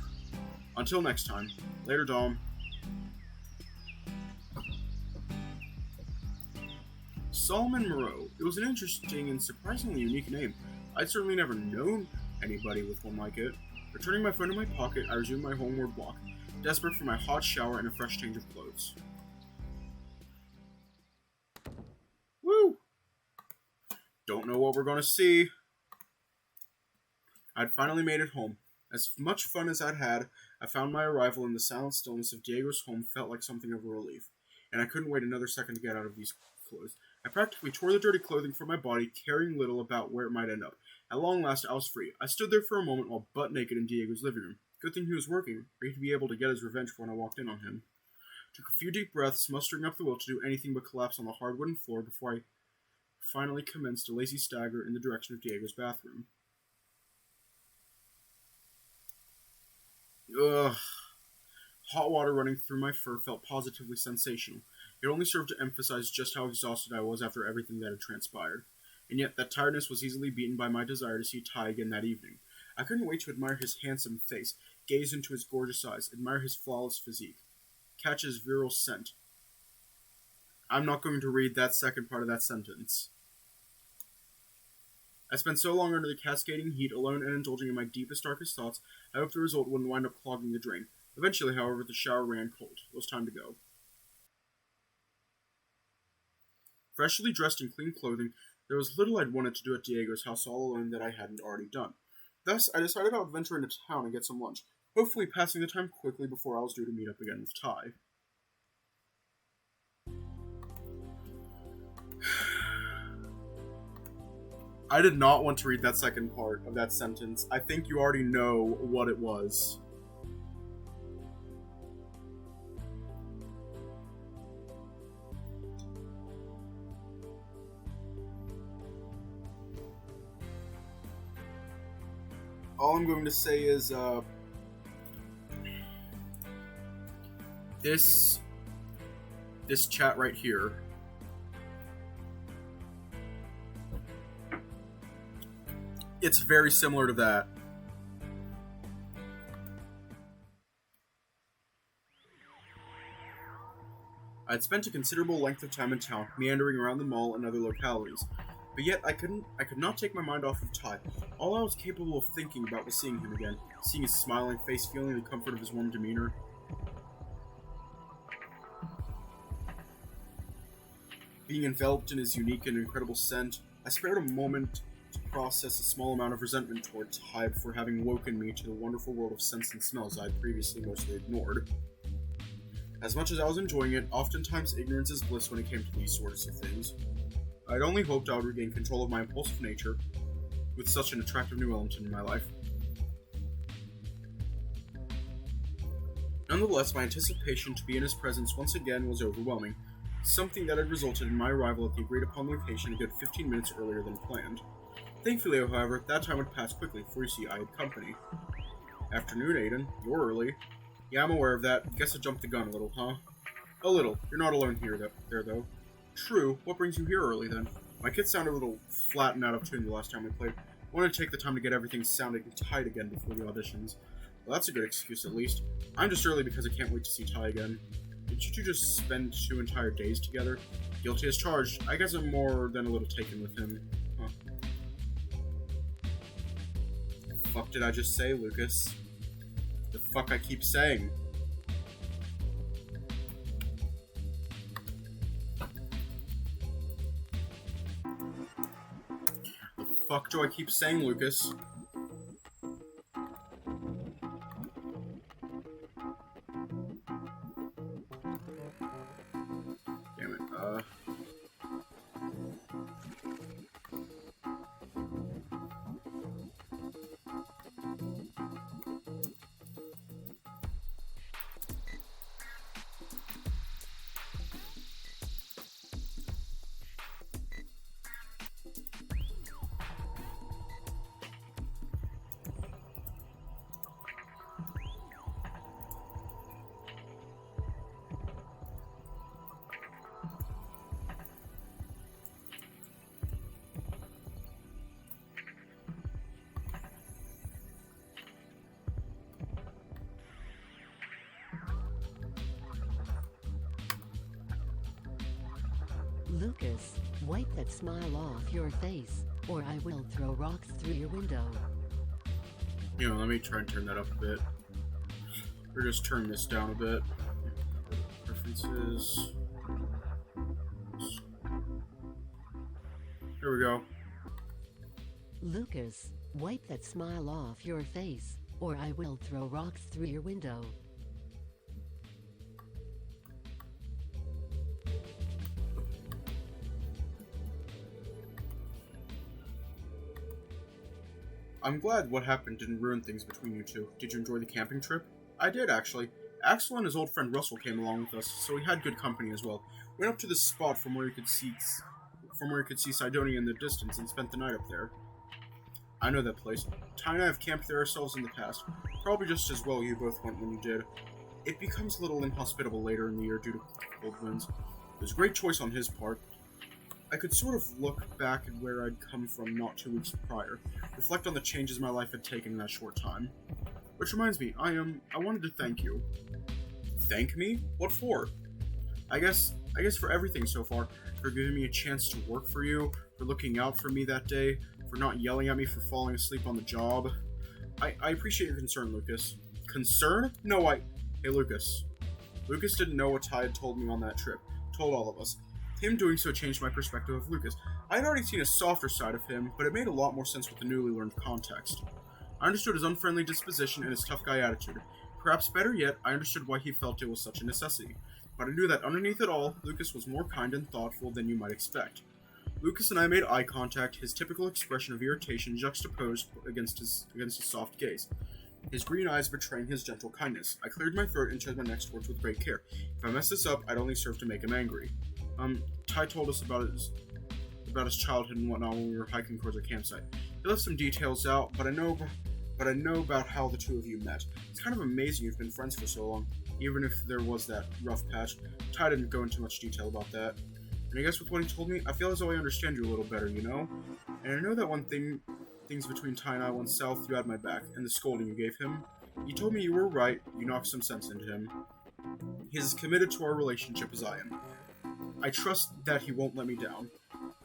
[SPEAKER 1] Until next time. Later, Dom. Solomon Moreau. It was an interesting and surprisingly unique name. I'd certainly never known anybody with one like it. Returning my phone to my pocket, I resumed my homeward walk, desperate for my hot shower and a fresh change of clothes. Woo! Don't know what we're gonna see. I'd finally made it home. As much fun as I'd had, I found my arrival in the silent stillness of Diego's home felt like something of a relief, and I couldn't wait another second to get out of these clothes. I practically tore the dirty clothing from my body, caring little about where it might end up. At long last, I was free. I stood there for a moment while butt naked in Diego's living room. Good thing he was working, or he'd be able to get his revenge for when I walked in on him. Took a few deep breaths, mustering up the will to do anything but collapse on the hard wooden floor before I finally commenced a lazy stagger in the direction of Diego's bathroom. Ugh. Hot water running through my fur felt positively sensational. It only served to emphasize just how exhausted I was after everything that had transpired. And yet that tiredness was easily beaten by my desire to see Ty again that evening. I couldn't wait to admire his handsome face, gaze into his gorgeous eyes, admire his flawless physique, catch his virile scent. I'm not going to read that second part of that sentence. I spent so long under the cascading heat, alone and indulging in my deepest, darkest thoughts, I hoped the result wouldn't wind up clogging the drain. Eventually, however, the shower ran cold. It was time to go. Freshly dressed in clean clothing, there was little I'd wanted to do at Diego's house all alone that I hadn't already done. Thus, I decided I would venture into town and get some lunch, hopefully passing the time quickly before I was due to meet up again with Ty. I did not want to read that second part of that sentence. I think you already know what it was. All I'm going to say is, this chat right here, it's very similar to that. I'd spent a considerable length of time in town, meandering around the mall and other localities, but yet I could not take my mind off of Ty. All I was capable of thinking about was seeing him again, seeing his smiling face, feeling the comfort of his warm demeanor. Being enveloped in his unique and incredible scent, I spared a moment to process a small amount of resentment towards Ty for having woken me to the wonderful world of scents and smells I had previously mostly ignored. As much as I was enjoying it, oftentimes ignorance is bliss when it came to these sorts of things. I'd only hoped I would regain control of my impulsive nature with such an attractive new element in my life. Nonetheless, my anticipation to be in his presence once again was overwhelming, something that had resulted in my arrival at the agreed-upon location a good 15 minutes earlier than planned. Thankfully, however, that time would pass quickly, for you see, I had company. Afternoon, Aiden. You're early. Yeah, I'm aware of that. Guess I jumped the gun a little, huh? A little. You're not alone there, though. True. What brings you here early, then? My kit sounded a little flat and out of tune the last time we played. I wanted to take the time to get everything sounding tight again before the auditions. Well, that's a good excuse, at least. I'm just early because I can't wait to see Ty again. Didn't you two just spend 2 entire days together? Guilty as charged. I guess I'm more than a little taken with him. Huh. The fuck did I just say, Lucas? The fuck I keep saying? The fuck do I keep saying, Lucas?
[SPEAKER 3] Lucas, wipe that smile off your face, or I will throw rocks through your window.
[SPEAKER 1] You know, let me try and turn that up a bit. Or just turn this down a bit. Preferences. Here we go.
[SPEAKER 3] Lucas, wipe that smile off your face, or I will throw rocks through your window.
[SPEAKER 1] I'm glad what happened didn't ruin things between you two. Did you enjoy the camping trip? I did, actually. Axel and his old friend Russell came along with us, so we had good company as well. We went up to this spot from where you could see Sidonia in the distance and spent the night up there. I know that place. Ty and I have camped there ourselves in the past. Probably just as well you both went when you did. It becomes a little inhospitable later in the year due to cold winds. It was a great choice on his part. I could sort of look back at where I'd come from not 2 weeks prior, reflect on the changes my life had taken in that short time. Which reminds me, I wanted to thank you. Thank me? What for? I guess for everything so far. For giving me a chance to work for you, for looking out for me that day, for not yelling at me for falling asleep on the job. I appreciate your concern, Lucas. Concern? No, Hey, Lucas. Lucas didn't know what Ty had told me on that trip. Told all of us. Him doing so changed my perspective of Lucas. I had already seen a softer side of him, but it made a lot more sense with the newly learned context. I understood his unfriendly disposition and his tough guy attitude. Perhaps better yet, I understood why he felt it was such a necessity. But I knew that underneath it all, Lucas was more kind and thoughtful than you might expect. Lucas and I made eye contact, his typical expression of irritation juxtaposed against his soft gaze. His green eyes betraying his gentle kindness. I cleared my throat and chose my next words with great care. If I messed this up, I'd only serve to make him angry. Ty told us about his childhood and whatnot when we were hiking towards our campsite. He left some details out, but I know about how the two of you met. It's kind of amazing you've been friends for so long, even if there was that rough patch. Ty didn't go into much detail about that. And I guess with what he told me, I feel as though I understand you a little better, you know? And I know that one thing, things between Ty and I went south, you had my back, and the scolding you gave him. You told me you were right, you knocked some sense into him. He's as committed to our relationship as I am. I trust that he won't let me down.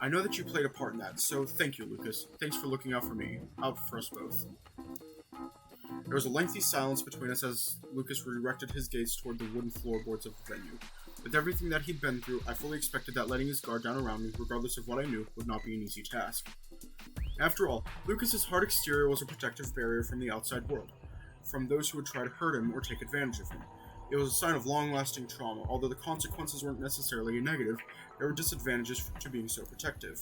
[SPEAKER 1] I know that you played a part in that, so thank you, Lucas. Thanks for looking out for me. Out for us both. There was a lengthy silence between us as Lucas redirected his gaze toward the wooden floorboards of the venue. With everything that he'd been through, I fully expected that letting his guard down around me, regardless of what I knew, would not be an easy task. After all, Lucas's hard exterior was a protective barrier from the outside world, from those who would try to hurt him or take advantage of him. It was a sign of long-lasting trauma. Although the consequences weren't necessarily negative, there were disadvantages to being so protective.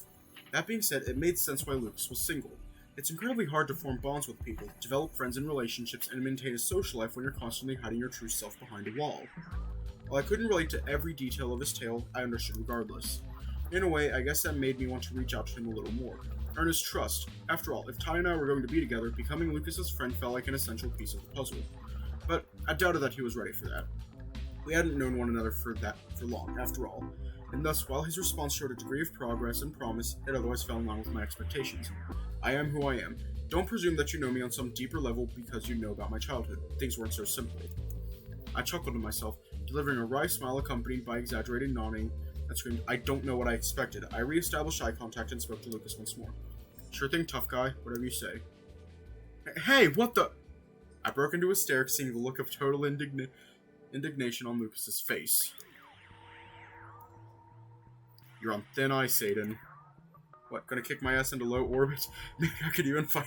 [SPEAKER 1] That being said, it made sense why Lucas was single. It's incredibly hard to form bonds with people, develop friends and relationships, and maintain a social life when you're constantly hiding your true self behind a wall. While I couldn't relate to every detail of his tale, I understood regardless. In a way, I guess that made me want to reach out to him a little more. Earn his trust. After all, if Ty and I were going to be together, becoming Lucas's friend felt like an essential piece of the puzzle. But I doubted that he was ready for that. We hadn't known one another for long, after all, and thus, while his response showed a degree of progress and promise, it otherwise fell in line with my expectations. I am who I am. Don't presume that you know me on some deeper level because you know about my childhood. Things weren't so simple. I chuckled to myself, delivering a wry smile accompanied by exaggerated nodding that screamed, I don't know what I expected. I re-established eye contact and spoke to Lucas once more. Sure thing, tough guy. Whatever you say. Hey, what the... I broke into hysterics, seeing the look of total indignation on Lucas's face. You're on thin ice, Aiden. What, gonna kick my ass into low orbit? Maybe I could even find...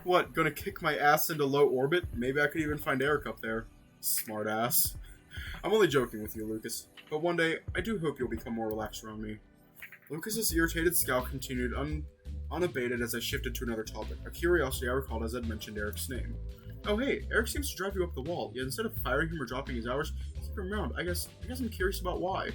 [SPEAKER 1] What, gonna kick my ass into low orbit? Maybe I could even find Eric up there. Smart ass. I'm only joking with you, Lucas. But one day, I do hope you'll become more relaxed around me. Lucas's irritated scowl continued unabated as I shifted to another topic, a curiosity I recalled as I'd mentioned Eric's name. Oh hey, Eric seems to drive you up the wall, yet instead of firing him or dropping his hours, keep him around. I guess I'm curious about why.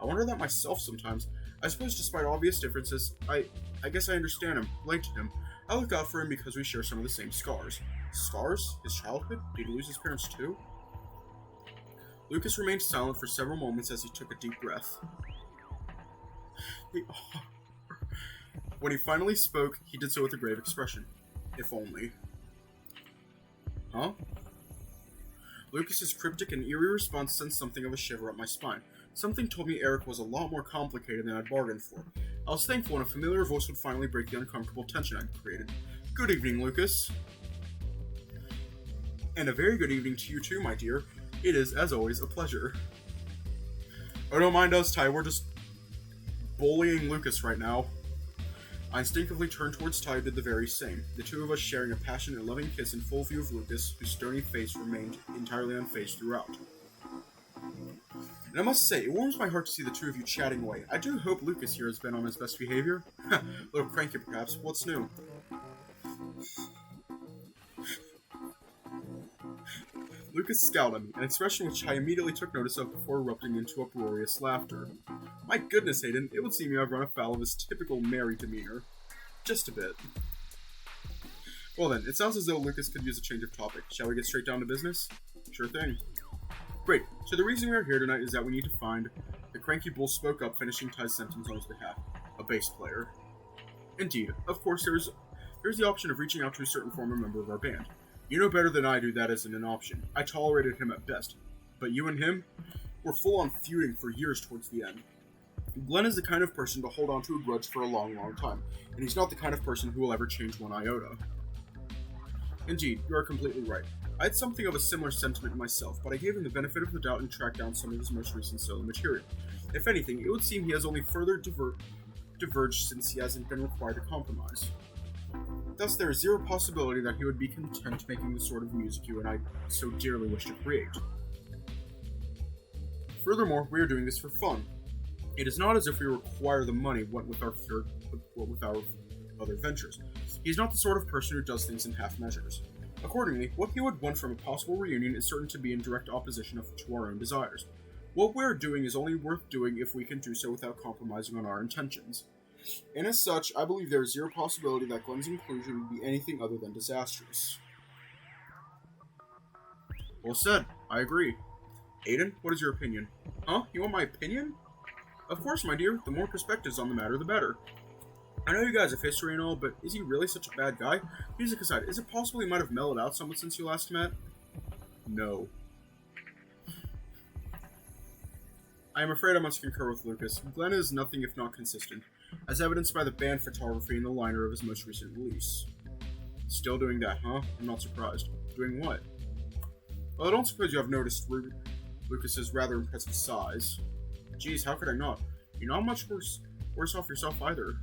[SPEAKER 1] I wonder that myself sometimes. I suppose despite obvious differences, I guess I understand him, relate to him. I look out for him because we share some of the same scars. Scars? His childhood? Did he lose his parents too? Lucas remained silent for several moments as he took a deep breath. When he finally spoke, he did so with a grave expression. If only. Huh? Lucas's cryptic and eerie response sent something of a shiver up my spine. Something told me Eric was a lot more complicated than I'd bargained for. I was thankful when a familiar voice would finally break the uncomfortable tension I'd created. Good evening, Lucas. And a very good evening to you too, my dear. It is, as always, a pleasure. Oh, don't mind us, Ty. We're just bullying Lucas right now. I instinctively turned towards Ty and did the very same, the two of us sharing a passionate and loving kiss in full view of Lucas, whose stony face remained entirely unfazed throughout. And I must say, it warms my heart to see the two of you chatting away. I do hope Lucas here has been on his best behavior. A little cranky perhaps. What's new? Lucas scowled at me, an expression which I immediately took notice of before erupting into uproarious laughter. My goodness, Aiden, it would seem you have run afoul of his typical merry demeanor. Just a bit. Well then, it sounds as though Lucas could use a change of topic. Shall we get straight down to business? Sure thing. Great, so the reason we are here tonight is that we need to find... The cranky bull spoke up, finishing Ty's sentence on his behalf. A bass player. Indeed, of course there's the option of reaching out to a certain former member of our band. You know better than I do that isn't an option. I tolerated him at best. But you and him? We're full-on feuding for years towards the end. Glenn is the kind of person to hold on to a grudge for a long, long time, and he's not the kind of person who will ever change one iota. Indeed, you are completely right. I had something of a similar sentiment myself, but I gave him the benefit of the doubt and tracked down some of his most recent solo material. If anything, it would seem he has only further diverged since he hasn't been required to compromise. Thus, there is zero possibility that he would be content making the sort of music you and I so dearly wish to create. Furthermore, we are doing this for fun. It is not as if we require the money what with our other ventures. He is not the sort of person who does things in half measures. Accordingly, what he would want from a possible reunion is certain to be in direct opposition to our own desires. What we are doing is only worth doing if we can do so without compromising on our intentions. And as such, I believe there is zero possibility that Glenn's inclusion would be anything other than disastrous. Well said. I agree. Aiden, what is your opinion? Huh? You want my opinion? Of course, my dear. The more perspectives on the matter, the better. I know you guys have history and all, but is he really such a bad guy? Music aside, is it possible he might have mellowed out somewhat since you last met? No. I am afraid I must concur with Lucas. Glenn is nothing if not consistent. as evidenced by the band photography in the liner of his most recent release. Still doing that, huh? I'm not surprised. Doing what? Well, I don't suppose you have noticed Lucas's rather impressive size. Geez, how could I not? You're not much worse off yourself either.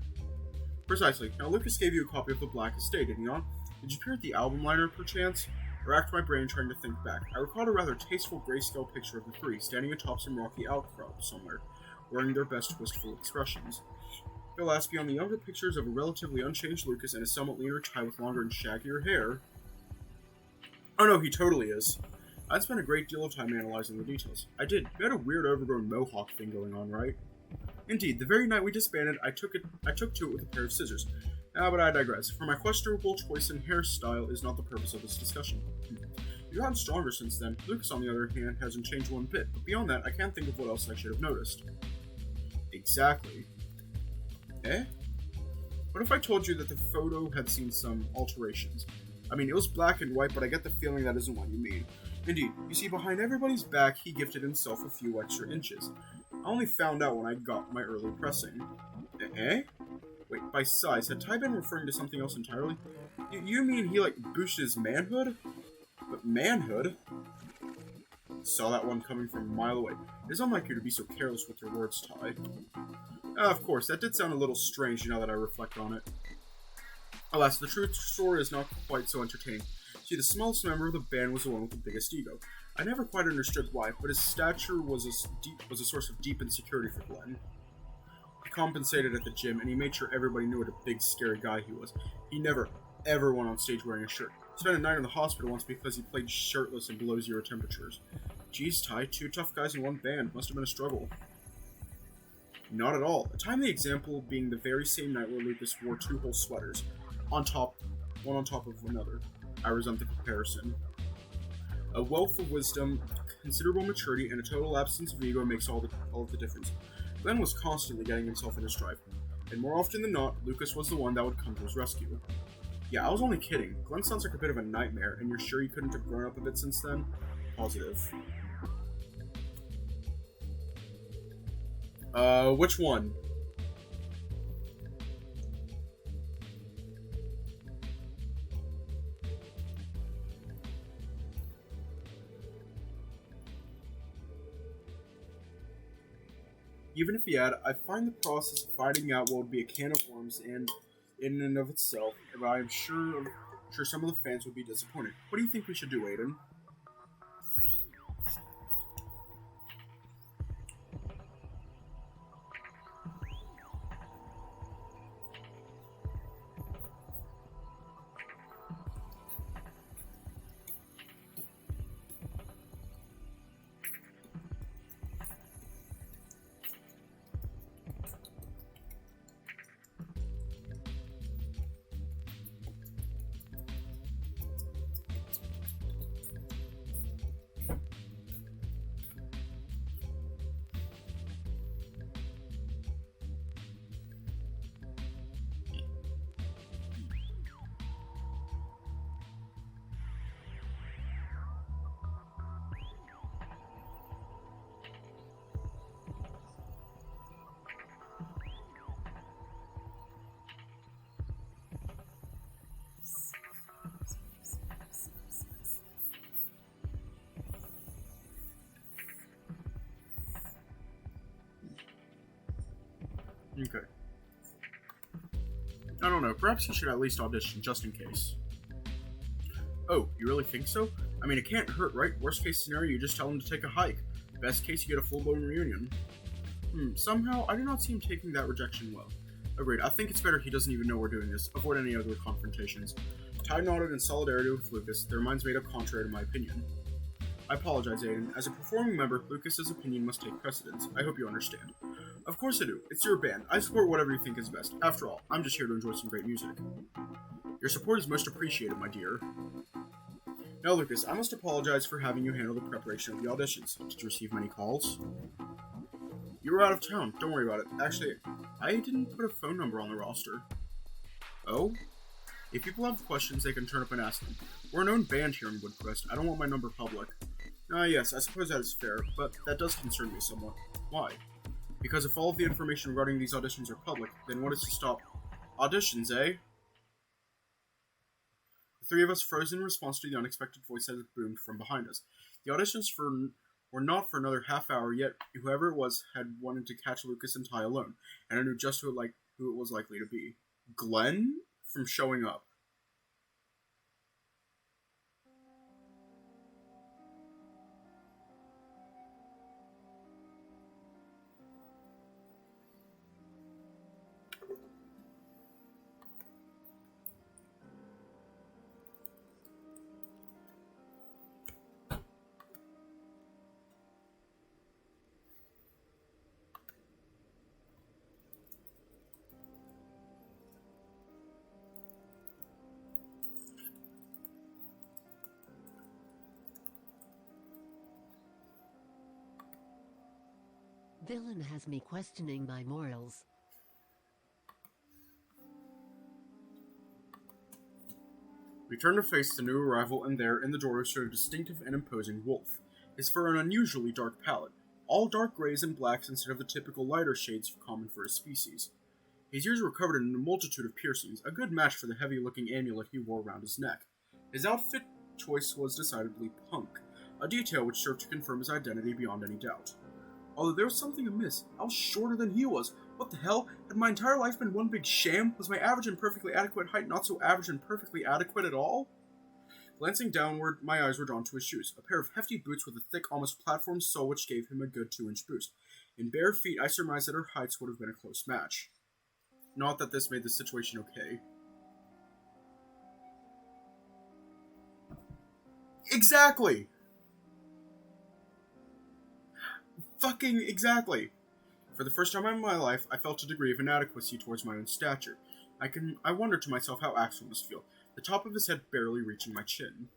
[SPEAKER 1] Precisely. Now, Lucas gave you a copy of The Black Estate, did he not? Did you appear at the album liner, perchance? I racked my brain trying to think back. I recalled a rather tasteful grayscale picture of the three, standing atop some rocky outcrop somewhere, wearing their best wistful expressions. Alas, beyond the younger pictures of a relatively unchanged Lucas and a somewhat leaner Ty with longer and shaggier hair... Oh no, he totally is. I'd spent a great deal of time analyzing the details. I did. You had a weird overgrown mohawk thing going on, right? Indeed, the very night we disbanded, I took to it with a pair of scissors. But I digress, for my questionable choice in hairstyle is not the purpose of this discussion. You've gotten stronger since then. Lucas, on the other hand, hasn't changed one bit, but beyond that, I can't think of what else I should have noticed. Exactly. Eh? What if I told you that the photo had seen some alterations? I mean, it was black and white, but I get the feeling that isn't what you mean. Indeed, you see, behind everybody's back, he gifted himself a few extra inches. I only found out when I got my early pressing. Eh? Wait, by size, had Ty been referring to something else entirely? You mean he, boosted his manhood? But manhood? Saw that one coming from a mile away. It is unlike you to be so careless with your words, Ty. Of course, that did sound a little strange now that I reflect on it. Alas, the true story is not quite so entertaining. See, the smallest member of the band was the one with the biggest ego. I never quite understood why, but his stature was a source of deep insecurity for Glenn. He compensated at the gym, and he made sure everybody knew what a big, scary guy he was. He never, ever went on stage wearing a shirt. Spent a night in the hospital once because he played shirtless in below zero temperatures. Geez, Ty, 2 tough guys in one band. Must have been a struggle. Not at all. A timely example being the very same night where Lucas wore 2 whole sweaters, one on top of another. I resent the comparison. A wealth of wisdom, considerable maturity, and a total absence of ego makes all of the difference. Glenn was constantly getting himself into strife, and more often than not, Lucas was the one that would come to his rescue. Yeah, I was only kidding. Glenn sounds like a bit of a nightmare, and you're sure you couldn't have grown up a bit since then? Positive. Which one? Even if he had, I find the process of finding out what would be a can of worms in and of itself, but I am sure some of the fans would be disappointed. What do you think we should do, Aiden? Okay. I don't know, perhaps you should at least audition, just in case. Oh, you really think so? I mean, it can't hurt, right? Worst case scenario, you just tell him to take a hike. Best case, you get a full-blown reunion. Somehow, I do not see him taking that rejection well. Agreed, I think it's better he doesn't even know we're doing this. Avoid any other confrontations. Ty nodded in solidarity with Lucas, their minds made up contrary to my opinion. I apologize, Aiden. As a performing member, Lucas's opinion must take precedence. I hope you understand. Of course I do. It's your band. I support whatever you think is best. After all, I'm just here to enjoy some great music. Your support is most appreciated, my dear. Now, Lucas, I must apologize for having you handle the preparation of the auditions. Did you receive many calls? You were out of town. Don't worry about it. Actually, I didn't put a phone number on the roster. Oh? If people have questions, they can turn up and ask them. We're a known band here in Woodcrest. I don't want my number public. Yes, I suppose that is fair, but that does concern me somewhat. Why? Because if all of the information regarding these auditions are public, then what is to stop auditions, eh? The three of us froze in response to the unexpected voice that had boomed from behind us. The auditions were not for another half hour, yet whoever it was had wanted to catch Lucas and Ty alone, and I knew just who it was likely to be. Glenn? From showing up.
[SPEAKER 3] Villain has me questioning my morals.
[SPEAKER 1] We turned to face the new arrival, and there, in the doorway, stood a distinctive and imposing wolf. His fur an unusually dark palette, all dark grays and blacks instead of the typical lighter shades common for his species. His ears were covered in a multitude of piercings, a good match for the heavy-looking amulet he wore around his neck. His outfit choice was decidedly punk, a detail which served to confirm his identity beyond any doubt. Although there was something amiss, I was shorter than he was. What the hell? Had my entire life been one big sham? Was my average and perfectly adequate height not so average and perfectly adequate at all? Glancing downward, my eyes were drawn to his shoes, a pair of hefty boots with a thick, almost platform sole which gave him a good 2-inch boost. In bare feet, I surmised that our heights would have been a close match. Not that this made the situation okay. Exactly! Fucking exactly! For the first time in my life, I felt a degree of inadequacy towards my own stature. I wondered to myself how Axel must feel, the top of his head barely reaching my chin.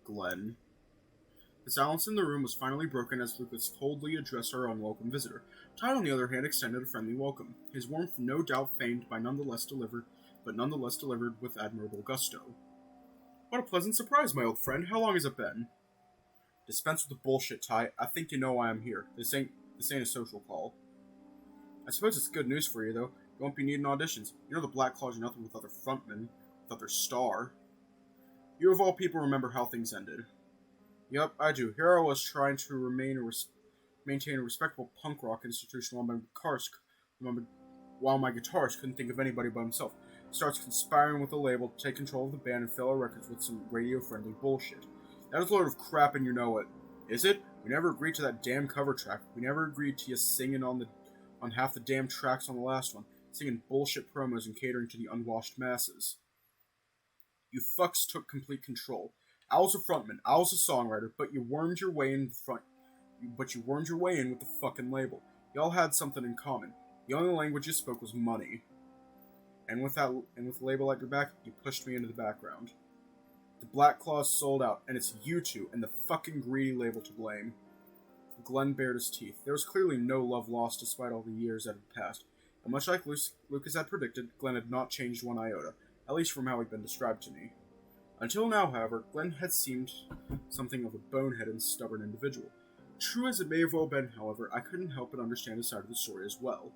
[SPEAKER 1] Glenn. The silence in the room was finally broken as Lucas coldly addressed our unwelcome visitor. Ty, on the other hand, extended a friendly welcome, his warmth no doubt feigned but nonetheless delivered with admirable gusto. What a pleasant surprise, my old friend. How long has it been? Dispense with the bullshit, Ty. I think you know why I'm here. This ain't a social call. I suppose it's good news for you, though. You won't be needing auditions. You know the Black Claws are nothing without their frontman, without their star. You of all people remember how things ended. Yup, I do. Here I was trying to maintain a respectable punk rock institution while my guitarist couldn't think of anybody but himself. Starts conspiring with the label to take control of the band and fill our records with some radio-friendly bullshit. That is a load of crap and you know it. Is it? We never agreed to that damn cover track. We never agreed to you singing on half the damn tracks on the last one, singing bullshit promos and catering to the unwashed masses. You fucks took complete control. I was a frontman, I was a songwriter, but you wormed your way in with the fucking label. Y'all had something in common. The only language you spoke was money. And with the label at your back, you pushed me into the background. The Black Claws sold out, and it's you two and the fucking greedy label to blame. Glenn bared his teeth. There was clearly no love lost despite all the years that had passed. And much like Lucas had predicted, Glenn had not changed one iota, at least from how he'd been described to me. Until now, however, Glenn had seemed something of a bonehead and stubborn individual. True as it may have well been, however, I couldn't help but understand his side of the story as well.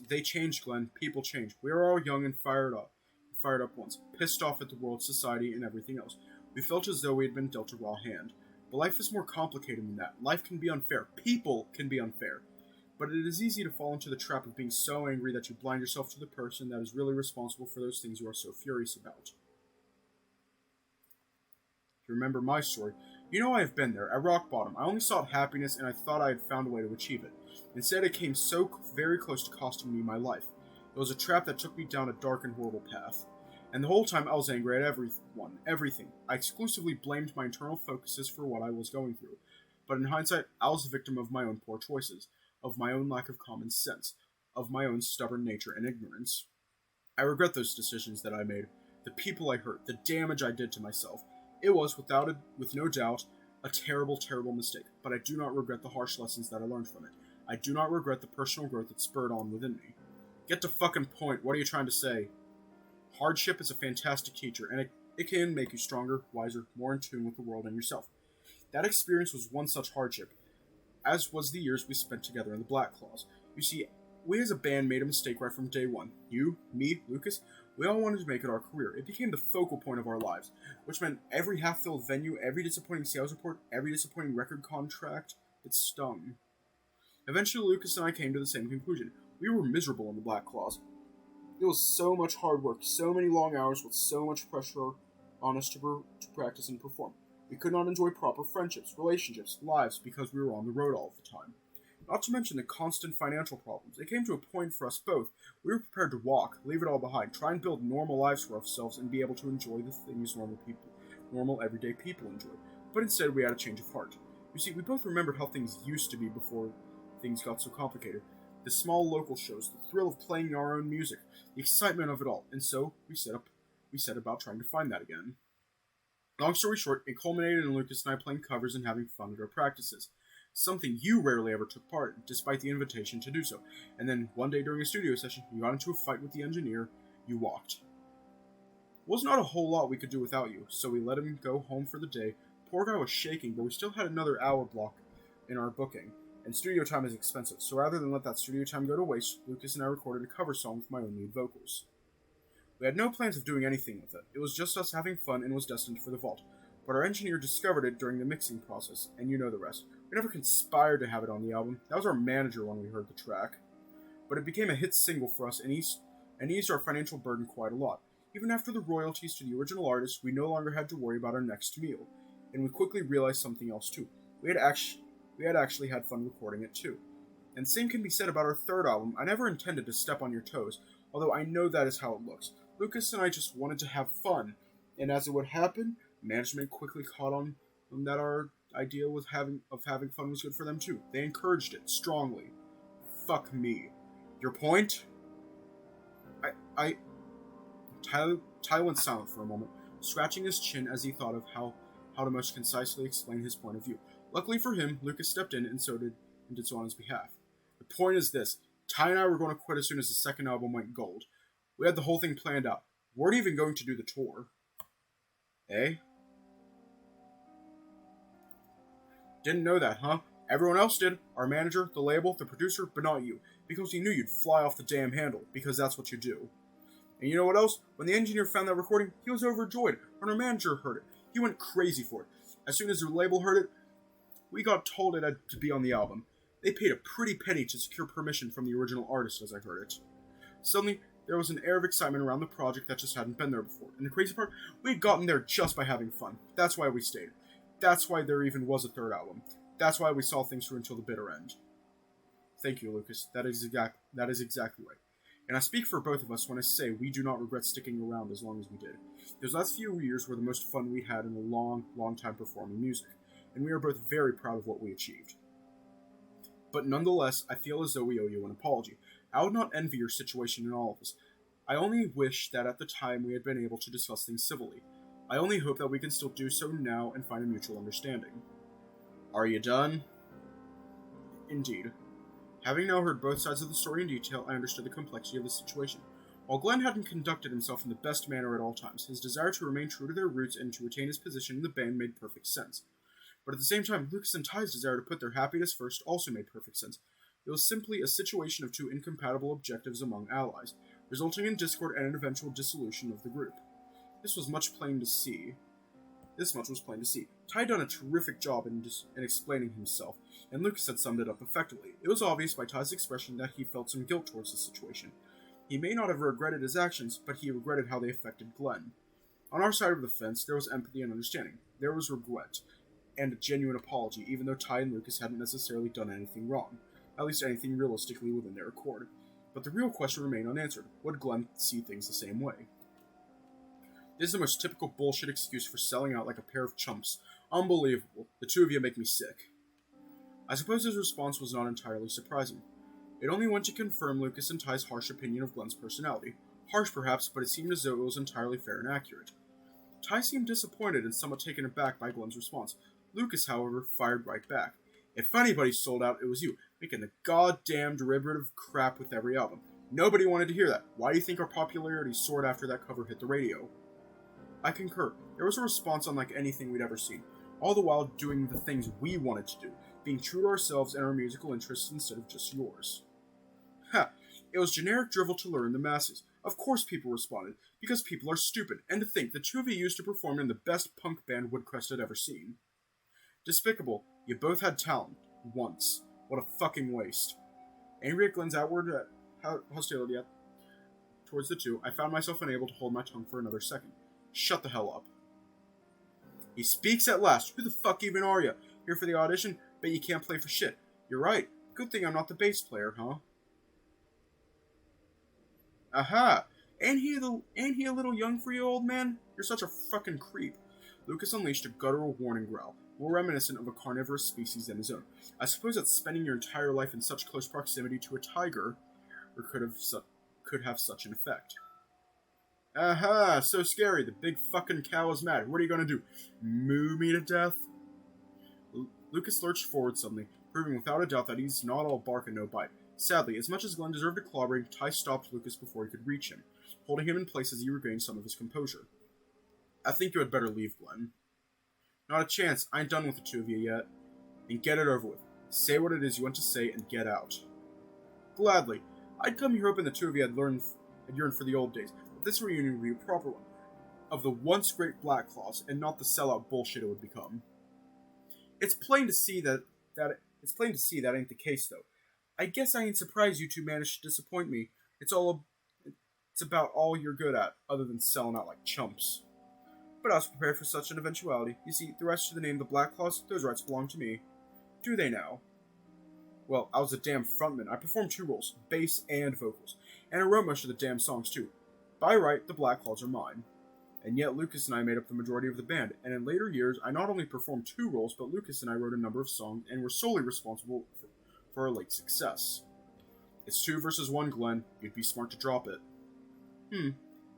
[SPEAKER 1] They change, Glenn. People change. We are all young and fired up once, pissed off at the world, society, and everything else. We felt as though we had been dealt a raw hand. But life is more complicated than that. Life can be unfair. People can be unfair. But it is easy to fall into the trap of being so angry that you blind yourself to the person that is really responsible for those things you are so furious about. If you remember my story, you know I have been there, at rock bottom. I only sought happiness and I thought I had found a way to achieve it. Instead, it came so very close to costing me my life. It was a trap that took me down a dark and horrible path. And the whole time I was angry at everything. I exclusively blamed my internal focuses for what I was going through. But in hindsight, I was the victim of my own poor choices, of my own lack of common sense, of my own stubborn nature and ignorance. I regret those decisions that I made, the people I hurt, the damage I did to myself. It was, with no doubt, a terrible, terrible mistake, but I do not regret the harsh lessons that I learned from it. I do not regret the personal growth it spurred on within me. Get to fucking point, what are you trying to say? Hardship is a fantastic teacher, and it can make you stronger, wiser, more in tune with the world and yourself. That experience was one such hardship. as was the years we spent together in the Black Claws. You see, we as a band made a mistake right from day one. You, me, Lucas, we all wanted to make it our career. It became the focal point of our lives, which meant every half-filled venue, every disappointing sales report, every disappointing record contract, it stung. Eventually, Lucas and I came to the same conclusion. We were miserable in the Black Claws. It was so much hard work, so many long hours with so much pressure on us to practice and perform. We could not enjoy proper friendships, relationships, lives because we were on the road all the time. Not to mention the constant financial problems. It came to a point for us both. We were prepared to walk, leave it all behind, try and build normal lives for ourselves and be able to enjoy the things normal everyday people enjoy. But instead we had a change of heart. You see, we both remembered how things used to be before things got so complicated. The small local shows, the thrill of playing our own music, the excitement of it all. And so we set about trying to find that again. Long story short, it culminated in Lucas and I playing covers and having fun at our practices. Something you rarely ever took part in, despite the invitation to do so. And then, one day during a studio session, you got into a fight with the engineer, you walked. It was not a whole lot we could do without you, so we let him go home for the day. Poor guy was shaking, but we still had another hour block in our booking, and studio time is expensive, so rather than let that studio time go to waste, Lucas and I recorded a cover song with my own lead vocals. We had no plans of doing anything with it. It was just us having fun and was destined for the vault. But our engineer discovered it during the mixing process, and you know the rest. We never conspired to have it on the album. That was our manager when we heard the track. But it became a hit single for us and eased our financial burden quite a lot. Even after the royalties to the original artist, we no longer had to worry about our next meal. And we quickly realized something else too. We had actually had fun recording it too. And same can be said about our third album. I never intended to step on your toes, although I know that is how it looks. Lucas and I just wanted to have fun, and as it would happen, management quickly caught on that our idea of having fun was good for them too. They encouraged it strongly. Fuck me. Your point? Ty went silent for a moment, scratching his chin as he thought of how to most concisely explain his point of view. Luckily for him, Lucas stepped in and did so on his behalf. The point is this: Ty and I were going to quit as soon as the second album went gold. We had the whole thing planned out. We weren't even going to do the tour. Eh? Didn't know that, huh? Everyone else did. Our manager, the label, the producer, but not you. Because he knew you'd fly off the damn handle. Because that's what you do. And you know what else? When the engineer found that recording, he was overjoyed. When our manager heard it, he went crazy for it. As soon as the label heard it, we got told it had to be on the album. They paid a pretty penny to secure permission from the original artist, as I heard it. Suddenly, there was an air of excitement around the project that just hadn't been there before. And the crazy part, we had gotten there just by having fun. That's why we stayed. That's why there even was a third album. That's why we saw things through until the bitter end. Thank you, Lucas. That is exactly right. And I speak for both of us when I say we do not regret sticking around as long as we did. Those last few years were the most fun we had in a long, long time performing music, and we are both very proud of what we achieved. But nonetheless, I feel as though we owe you an apology. I would not envy your situation in all of this. I only wish that at the time we had been able to discuss things civilly. I only hope that we can still do so now and find a mutual understanding. Are you done? Indeed. Having now heard both sides of the story in detail, I understood the complexity of the situation. While Glenn hadn't conducted himself in the best manner at all times, his desire to remain true to their roots and to retain his position in the band made perfect sense. But at the same time, Lucas and Ty's desire to put their happiness first also made perfect sense. It was simply a situation of two incompatible objectives among allies, resulting in discord and an eventual dissolution of the group. This was much plain to see. This much was plain to see. Ty had done a terrific job in explaining himself, and Lucas had summed it up effectively. It was obvious by Ty's expression that he felt some guilt towards the situation. He may not have regretted his actions, but he regretted how they affected Glenn. On our side of the fence, there was empathy and understanding. There was regret, and a genuine apology, even though Ty and Lucas hadn't necessarily done anything wrong. At least anything realistically within their accord. But the real question remained unanswered. Would Glenn see things the same way? This is the most typical bullshit excuse for selling out like a pair of chumps. Unbelievable. The two of you make me sick. I suppose his response was not entirely surprising. It only went to confirm Lucas and Ty's harsh opinion of Glenn's personality. Harsh perhaps, but it seemed as though it was entirely fair and accurate. Ty seemed disappointed and somewhat taken aback by Glenn's response. Lucas, however, fired right back. If anybody sold out, it was you, making the goddamn derivative crap with every album. Nobody wanted to hear that. Why do you think our popularity soared after that cover hit the radio? I concur. There was a response unlike anything we'd ever seen, all the while doing the things we wanted to do. being true to ourselves and our musical interests instead of just yours. Ha! It was generic drivel to lure in the masses. Of course people responded, because people are stupid, and to think the two of you used to perform in the best punk band Woodcrest had ever seen. Despicable, you both had talent. Once. What a fucking waste. Angry at Glenn's outward hostility towards the two, I found myself unable to hold my tongue for another second. Shut the hell up. He speaks at last. Who the fuck even are you? Here for the audition? Bet you can't play for shit. You're right. Good thing I'm not the bass player, huh? Aha! Ain't he a little young for you, old man? You're such a fucking creep. Lucas unleashed a guttural warning growl, more reminiscent of a carnivorous species than his own. I suppose that spending your entire life in such close proximity to a tiger could have such an effect. Aha! So scary. The big fucking cow is mad. What are you gonna do? Moo me to death? Lucas lurched forward suddenly, proving without a doubt that he's not all bark and no bite. Sadly, as much as Glenn deserved a clobbering, Ty stopped Lucas before he could reach him, holding him in place as he regained some of his composure. I think you had better leave, Glenn. Not a chance. I ain't done with the two of you yet. And get it over with. Say what it is you want to say and get out. Gladly. I'd come here hoping the two of you had yearned for the old days, but this reunion would be a proper one. Of the once great Black Claws, and not the sellout bullshit it would become. It's plain to see that ain't the case, though. I guess I ain't surprised you two managed to disappoint me. It's about all you're good at, other than selling out like chumps. But I was prepared for such an eventuality. You see, the rights to the name the Black Claws, those rights belong to me. Do they now? Well, I was a damn frontman. I performed 2 roles, bass and vocals, and I wrote most of the damn songs too. By right, the Black Claws are mine. And yet Lucas and I made up the majority of the band, and in later years, I not only performed 2 roles, but Lucas and I wrote a number of songs and were solely responsible for our late success. It's 2 versus 1, Glenn. You'd be smart to drop it.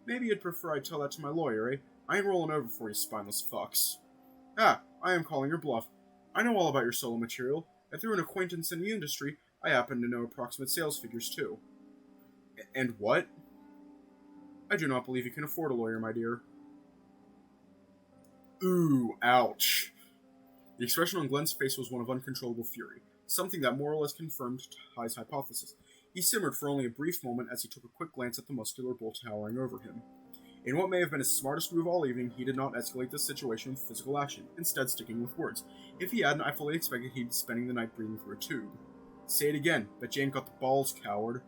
[SPEAKER 1] Maybe you'd prefer I tell that to my lawyer, eh? I ain't rolling over for you spineless fucks. Ah, I am calling your bluff. I know all about your solo material, and through an acquaintance in the industry, I happen to know approximate sales figures too. And what? I do not believe you can afford a lawyer, my dear. Ooh, ouch. The expression on Glenn's face was one of uncontrollable fury, something that more or less confirmed Ty's hypothesis. He simmered for only a brief moment as he took a quick glance at the muscular bull towering over him. In what may have been his smartest move all evening, he did not escalate the situation with physical action, instead sticking with words. If he hadn't, I fully expected he'd be spending the night breathing through a tube. Say it again. Bet you ain't got the balls, coward.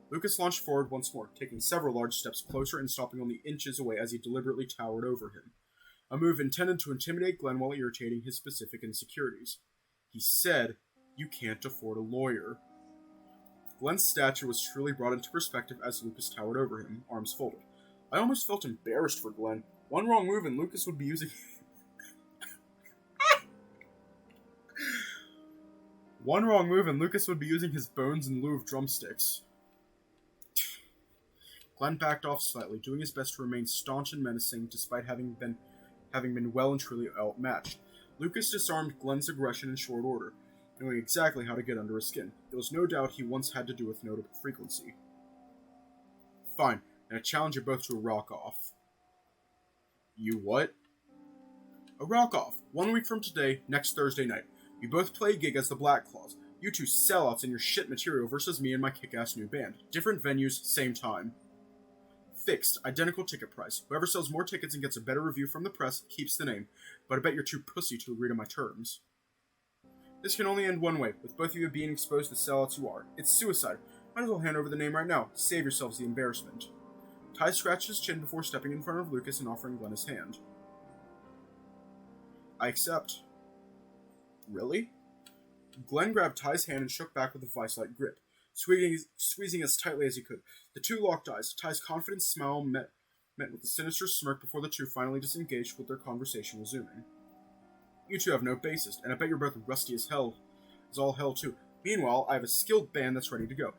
[SPEAKER 1] Lucas launched forward once more, taking several large steps closer and stopping only inches away as he deliberately towered over him. A move intended to intimidate Glenn while irritating his specific insecurities. He said, "You can't afford a lawyer." Glenn's stature was truly brought into perspective as Lucas towered over him, arms folded. I almost felt embarrassed for Glenn. One wrong move and Lucas would be using... One wrong move and Lucas would be using his bones in lieu of drumsticks. Glenn backed off slightly, doing his best to remain staunch and menacing despite having been well and truly outmatched. Lucas disarmed Glenn's aggression in short order, knowing exactly how to get under his skin. There was no doubt he once had to do with notable frequency. Fine, and I challenge you both to a rock-off. You what? A rock-off. 1 week from today, next Thursday night. You both play a gig as the Black Claws. You two sellouts in your shit material versus me and my kick-ass new band. Different venues, same time. Fixed, identical ticket price. Whoever sells more tickets and gets a better review from the press keeps the name, but I bet you're too pussy to agree to my terms. This can only end one way, with both of you being exposed to sellouts you are. It's suicide. Might as well hand over the name right now. Save yourselves the embarrassment. Ty scratched his chin before stepping in front of Lucas and offering Glenn his hand. I accept. Really? Glenn grabbed Ty's hand and shook back with a vice-like grip, squeezing as tightly as he could. The two locked eyes. Ty's confident smile met with a sinister smirk before the two finally disengaged with their conversation resuming. You two have no bassist, and I bet you're both rusty as all hell too. Meanwhile, I have a skilled band that's ready to go.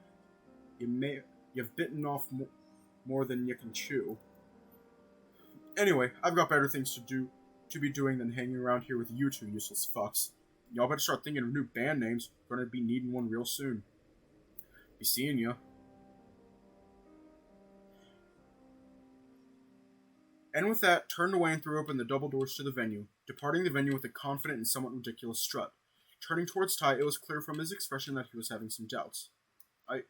[SPEAKER 1] You've bitten off more than you can chew. Anyway, I've got better things to be doing than hanging around here with you two useless fucks. Y'all better start thinking of new band names. Gonna be needing one real soon. Be seeing ya. And with that, turned away and threw open the double doors to the venue, departing the venue with a confident and somewhat ridiculous strut. Turning towards Ty, it was clear from his expression that he was having some doubts. I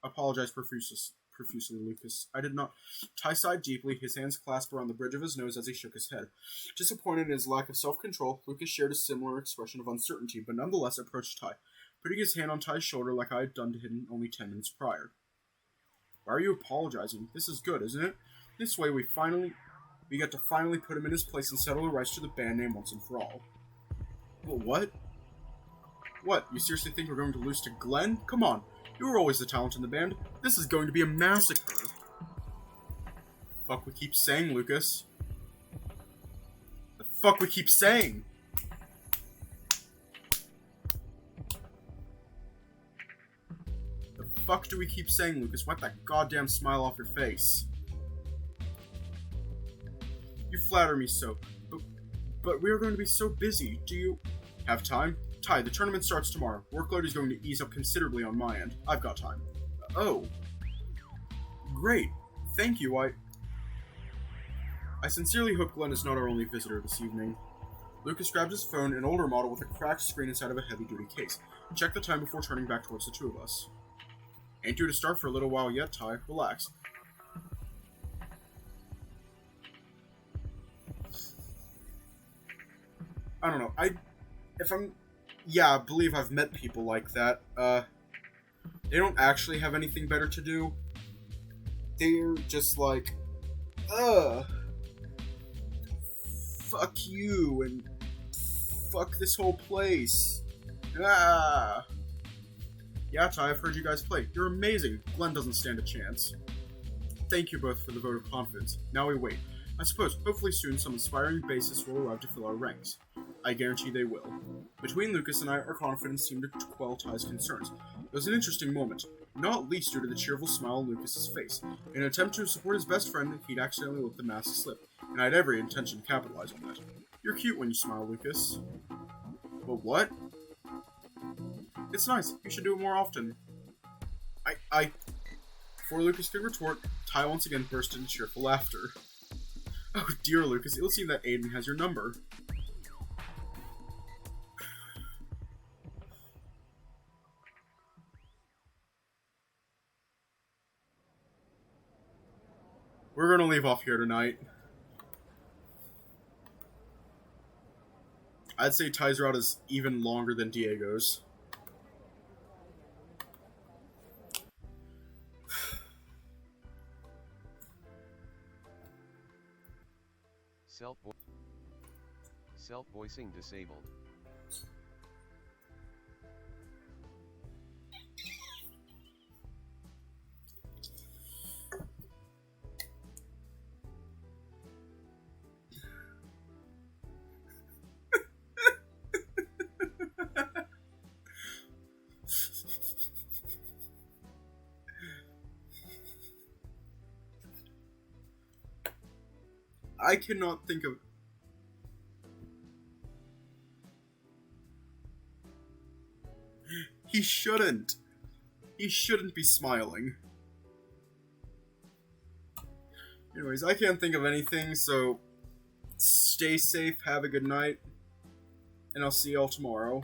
[SPEAKER 1] apologize profusely, Lucas. I did not. Ty sighed deeply, his hands clasped around the bridge of his nose as he shook his head. Disappointed in his lack of self-control, Lucas shared a similar expression of uncertainty, but nonetheless approached Ty, putting his hand on Ty's shoulder like I had done to him only 10 minutes prior. Why are you apologizing? This is good, isn't it? This way we get to finally put him in his place and settle the rights to the band name once and for all. Well, what? What, you seriously think we're going to lose to Glenn? Come on, you were always the talent in the band. This is going to be a massacre. Fuck we keep saying, Lucas. The fuck we keep saying? The fuck do we keep saying, Lucas? Wipe that goddamn smile off your face. You flatter me so, but we are going to be so busy. Do you have time? Ty, the tournament starts tomorrow. Workload is going to ease up considerably on my end. I've got time. Oh. Great. Thank you. I sincerely hope Glenn is not our only visitor this evening. Lucas grabbed his phone, an older model with a cracked screen inside of a heavy-duty case, and checked the time before turning back towards the two of us. Ain't due to start for a little while yet, Ty. Relax. I don't know. I believe I've met people like that. They don't actually have anything better to do. They're just like, fuck you, and fuck this whole place. Ah. Yeah, Ty, I've heard you guys play. You're amazing. Glenn doesn't stand a chance. Thank you both for the vote of confidence. Now we wait. I suppose, hopefully soon, some inspiring bassists will arrive to fill our ranks. I guarantee they will. Between Lucas and I, our confidence seemed to quell Ty's concerns. It was an interesting moment, not least due to the cheerful smile on Lucas's face. In an attempt to support his best friend, he'd accidentally let the mask slip, and I had every intention to capitalize on that. You're cute when you smile, Lucas. But what? It's nice. You should do it more often. Before Lucas could retort, Ty once again burst into cheerful laughter. Oh dear, Lucas, it would seem that Aiden has your number. We're gonna leave off here tonight. I'd say Ty's route is even longer than Diego's.
[SPEAKER 2] Self-voicing disabled.
[SPEAKER 1] I cannot think of... He shouldn't. He shouldn't be smiling. Anyways, I can't think of anything, so stay safe, have a good night, and I'll see y'all tomorrow.